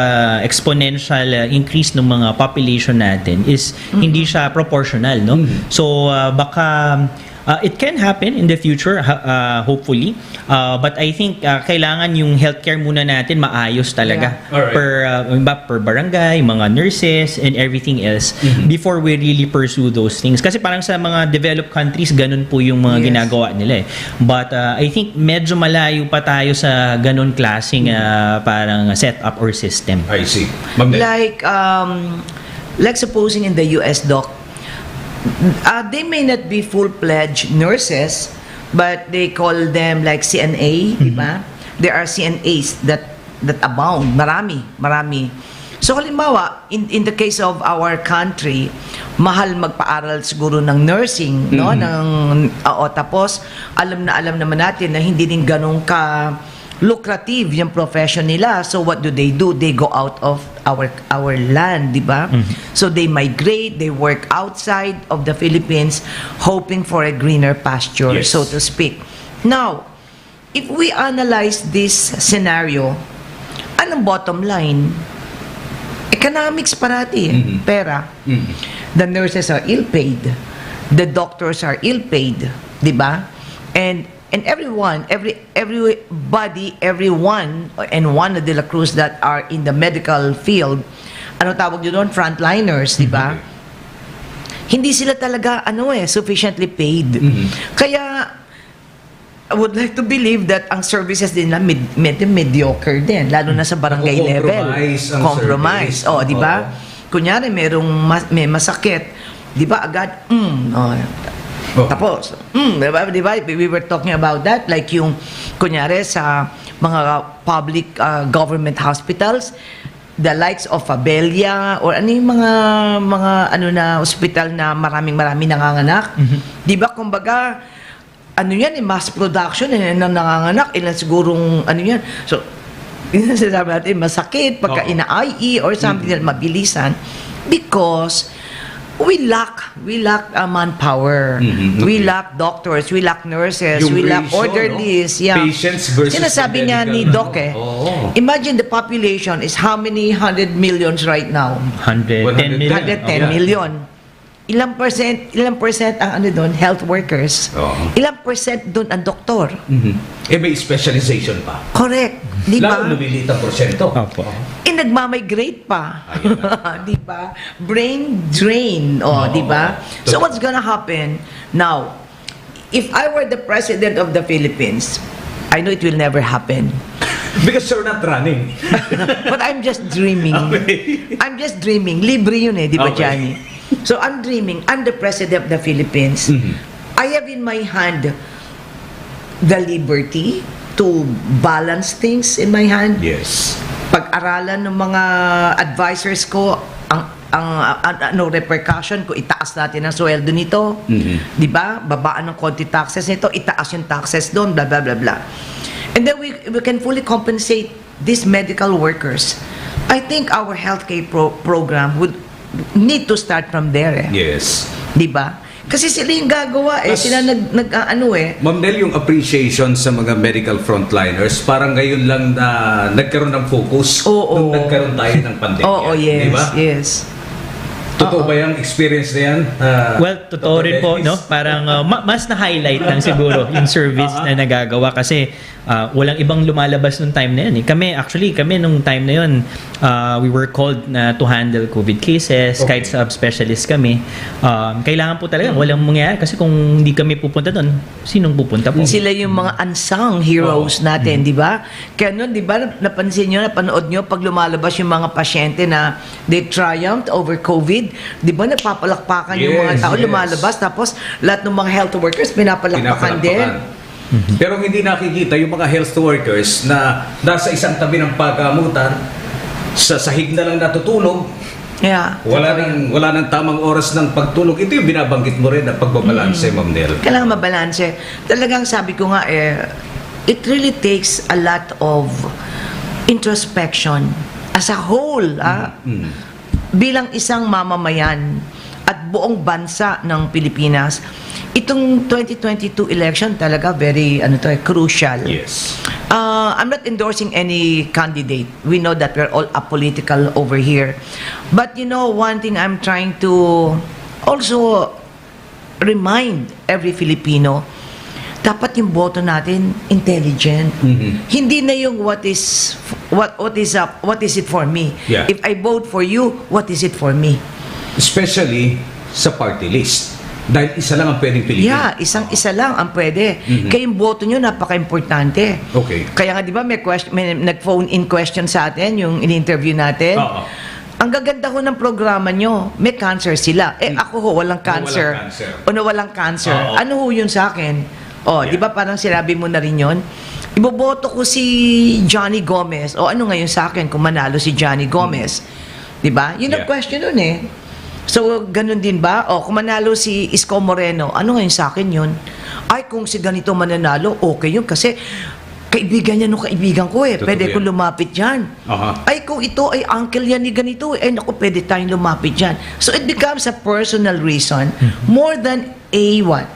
exponential increase ng mga population natin is hindi siya proportional, no? So baka it can happen in the future, hopefully. But I think kailangan yung healthcare muna natin maayos talaga. Yeah. Alright. Per barangay, mga nurses, and everything else before we really pursue those things. Kasi parang sa mga developed countries, ganun po yung mga Yes. ginagawa nila. But I think medyo malayo pa tayo sa ganun klaseng parang setup or system. I see. Ma'am Nel. Like supposing in the US, Doc, they may not be full-fledged nurses, but they call them like CNA, di ba? There are CNAs that abound. Marami. So halimbawa, in the case of our country, mahal magpaaral siguro ng nursing, no? Tapos alam naman natin na hindi din ganun ka lucrative yung profession nila. So what do? They go out of our land, di ba? So they migrate, they work outside of the Philippines hoping for a greener pasture, Yes. so to speak. Now, if we analyze this scenario, anong bottom line? Economics parati, pera. The nurses are ill-paid. The doctors are ill-paid, di ba? And and everyone and Juana de la Cruz that are in the medical field, ano tawag yun doon, frontliners, di ba? Hindi sila talaga sufficiently paid. Kaya I would like to believe that ang services din nila mediocre din, lalo na sa barangay level. Compromise ang service. di ba? Kunyari may masakit, di ba agad tapos di ba we were talking about that, like yung kunyari sa mga public government hospitals, the likes of Abelia or ano yung mga hospital na maraming nanganganak. Di ba kumbaga mass production na nanganganak, ilan sigurong yan. So yun sinasabi natin, masakit pagka ina-IE or something na mabilisan because we lack manpower. We lack doctors, we lack nurses, we lack orderlies. Patients versus sinasabi niya ni Doc imagine the population is how many 100 millions right now? 110 million. 110 million. Ilang percent ang doon, health workers. Ilang percent doon ang doktor. May specialization pa. Correct. Di ba? Lalo lumiliit ang porsyento. Opo. Nagmamigrate pa. Di ba? Brain drain. Di ba? So what's gonna happen? Now, if I were the president of the Philippines, I know it will never happen. Because you're not running. But I'm just dreaming. Okay. I'm just dreaming. Libre yun di ba, Okay. Johnny? So I'm dreaming. I'm the president of the Philippines. I have in my hand the liberty to balance things in my hand. Yes. Pag-aralan ng mga advisors ko ang repercussion ko, itaas natin ang sweldo nito, di ba? Babaan ng konti taxes nito, itaas yung taxes doon, blah blah blah blah. And then we can fully compensate these medical workers. I think our healthcare program would need to start from there. Yes. Di ba? Kasi sila yung gagawa sila Ma'am Nel, yung appreciation sa mga medical frontliners, parang ngayon lang na nagkaroon ng focus nung nagkaroon tayo ng pandemya. Yes, di ba? yes. Totoo ba yung experience na yan? Well, totoo rin po, no? Parang mas na-highlight lang siguro yung service na nagagawa kasi walang ibang lumalabas nung time na yun. Kami nung time na yun, we were called to handle COVID cases, kahit subspecialist kami. Kailangan po talaga, walang mangyayari kasi kung hindi kami pupunta doon, sinong pupunta po? Sila yung mga unsung heroes natin, di ba? Kaya nun, di ba, napanood nyo, pag lumalabas yung mga pasyente na they triumphed over COVID, di ba, nagpapalakpakan yung mga tao, lumalabas, tapos lahat ng mga health workers, pinapalakpakan din. Pero hindi nakikita yung mga health workers na nasa isang tabi ng paggamutan, sa sahig na lang natutulog, Yeah. wala nang tamang oras ng pagtulog. Ito yung binabanggit mo rin na pagbabalanse, Ma'am Nel. Kailangan mabalanse. Talagang sabi ko nga, it really takes a lot of introspection as a whole, bilang isang mamamayan at buong bansa ng Pilipinas. Itong 2022 election talaga very crucial. Yes. I'm not endorsing any candidate. We know that we're all apolitical over here. But one thing I'm trying to also remind every Filipino, dapat yung boto natin intelligent. Hindi na yung what is it for me? Yeah. If I vote for you, what is it for me? Especially sa party list. Dahil isa lang ang pwedeng piliin. Yeah, isa lang ang pwede. Kaya yung boto nyo napaka-importante. Okay. Kaya nga di ba may nag-phone in question sa atin, yung in-interview natin. Ang gaganda ho ng programa nyo, may cancer sila. Ako ho, walang cancer. Walang cancer. Ano ho yun sa akin? Di ba parang sinabi mo na rin yun? Iboboto ko si Johnny Gomez. Ano ngayon sa akin kung manalo si Johnny Gomez? Di ba? Yun ang question nun So, ganun din ba? Kung manalo si Isko Moreno, ano ngayon sa akin yun? Ay, kung si ganito mananalo, okay yun. Kasi kaibigan niya nung kaibigan ko Pwede ko lumapit dyan. Ay, kung ito ay uncle yan ni ganito, naku, pwede tayong lumapit dyan. So, it becomes a personal reason more than a what?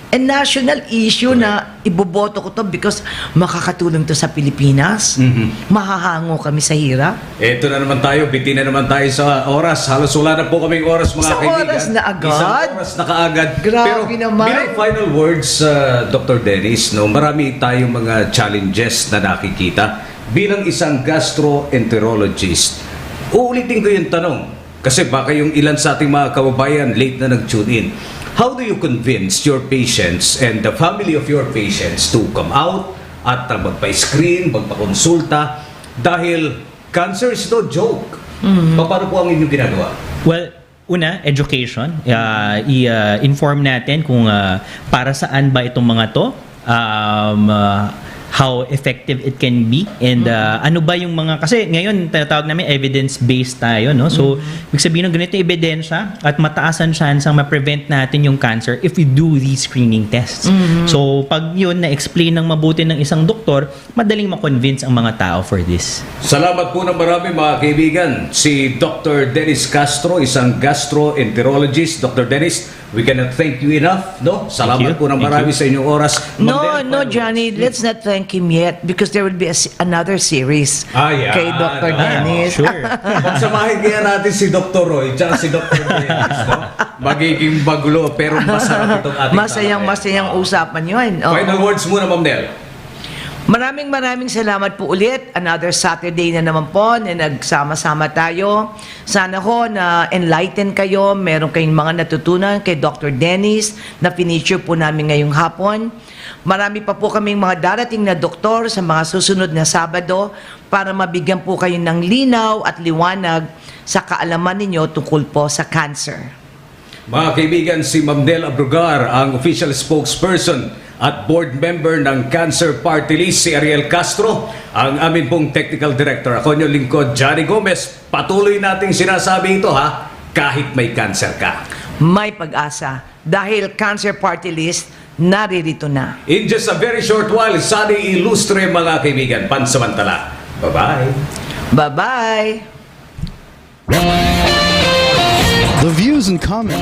and national issue na iboboto ko to because makakatulong to sa Pilipinas. Mahahango kami sa hirap. Ito na naman tayo, biti na naman tayo sa oras. Halos wala na po kaming oras mga Isang kaibigan. oras na agad? Isang oras na kaagad. Grabe Pero naman. bilang final words, Dr. Dennis, no, marami tayong mga challenges na nakikita. Bilang isang gastroenterologist, uulitin ko yung tanong. Kasi baka yung ilan sa ating mga kababayan late na nag-tune in. How do you convince your patients and the family of your patients to come out at magpa-screen, magpa-konsulta dahil cancer is no joke? Paano po ang inyong ginagawa? Well, una, education. I-inform natin kung para saan ba itong mga to, how effective it can be, and ano ba yung mga, kasi ngayon tinatawag namin evidence-based tayo, no? So, ibig sabihin ng ganito yung ebidensya at mataas ang chance ang ma-prevent natin yung cancer if we do these screening tests. So, pag yun na-explain ng mabuti ng isang doktor, madaling ma-convince ang mga tao for this. Salamat po ng marami mga kaibigan. Si Dr. Dennis Castro, isang gastroenterologist. Dr. Dennis, we cannot thank you enough, no? Salamat po ng marami sa inyong oras. No, Johnny, let's not thank him yet because there will be another series Yeah. kay Dr. Dennis. Sure. Pagsamahin kaya natin si Dr. Roy at si Dr. Dennis, no? Magiging bagulo pero masarap itong ating Masayang usapan yun. Oo. Final words muna, Ma'am Nel. Maraming salamat po ulit. Another Saturday na naman po na nagsama-sama tayo. Sana ho na enlighten kayo. Meron kayong mga natutunan kay Dr. Dennis na finiture po namin ngayong hapon. Marami pa po kaming mga darating na doktor sa mga susunod na Sabado para mabigyan po kayo ng linaw at liwanag sa kaalaman ninyo tungkol po sa cancer. Mga kaibigan, si Ma'am Nel Abrugar, ang official spokesperson at board member ng Cancer Party List, si Ariel Castro, ang amin pong technical director. Ako nyo lingkod, Johnny Gomez. Patuloy nating sinasabi ito ha, kahit may cancer ka. May pag-asa dahil Cancer Party List naririto na. In just a very short while, Sunny Ilustre mga kaibigan, pansamantala. Bye-bye. Bye-bye! The views and comments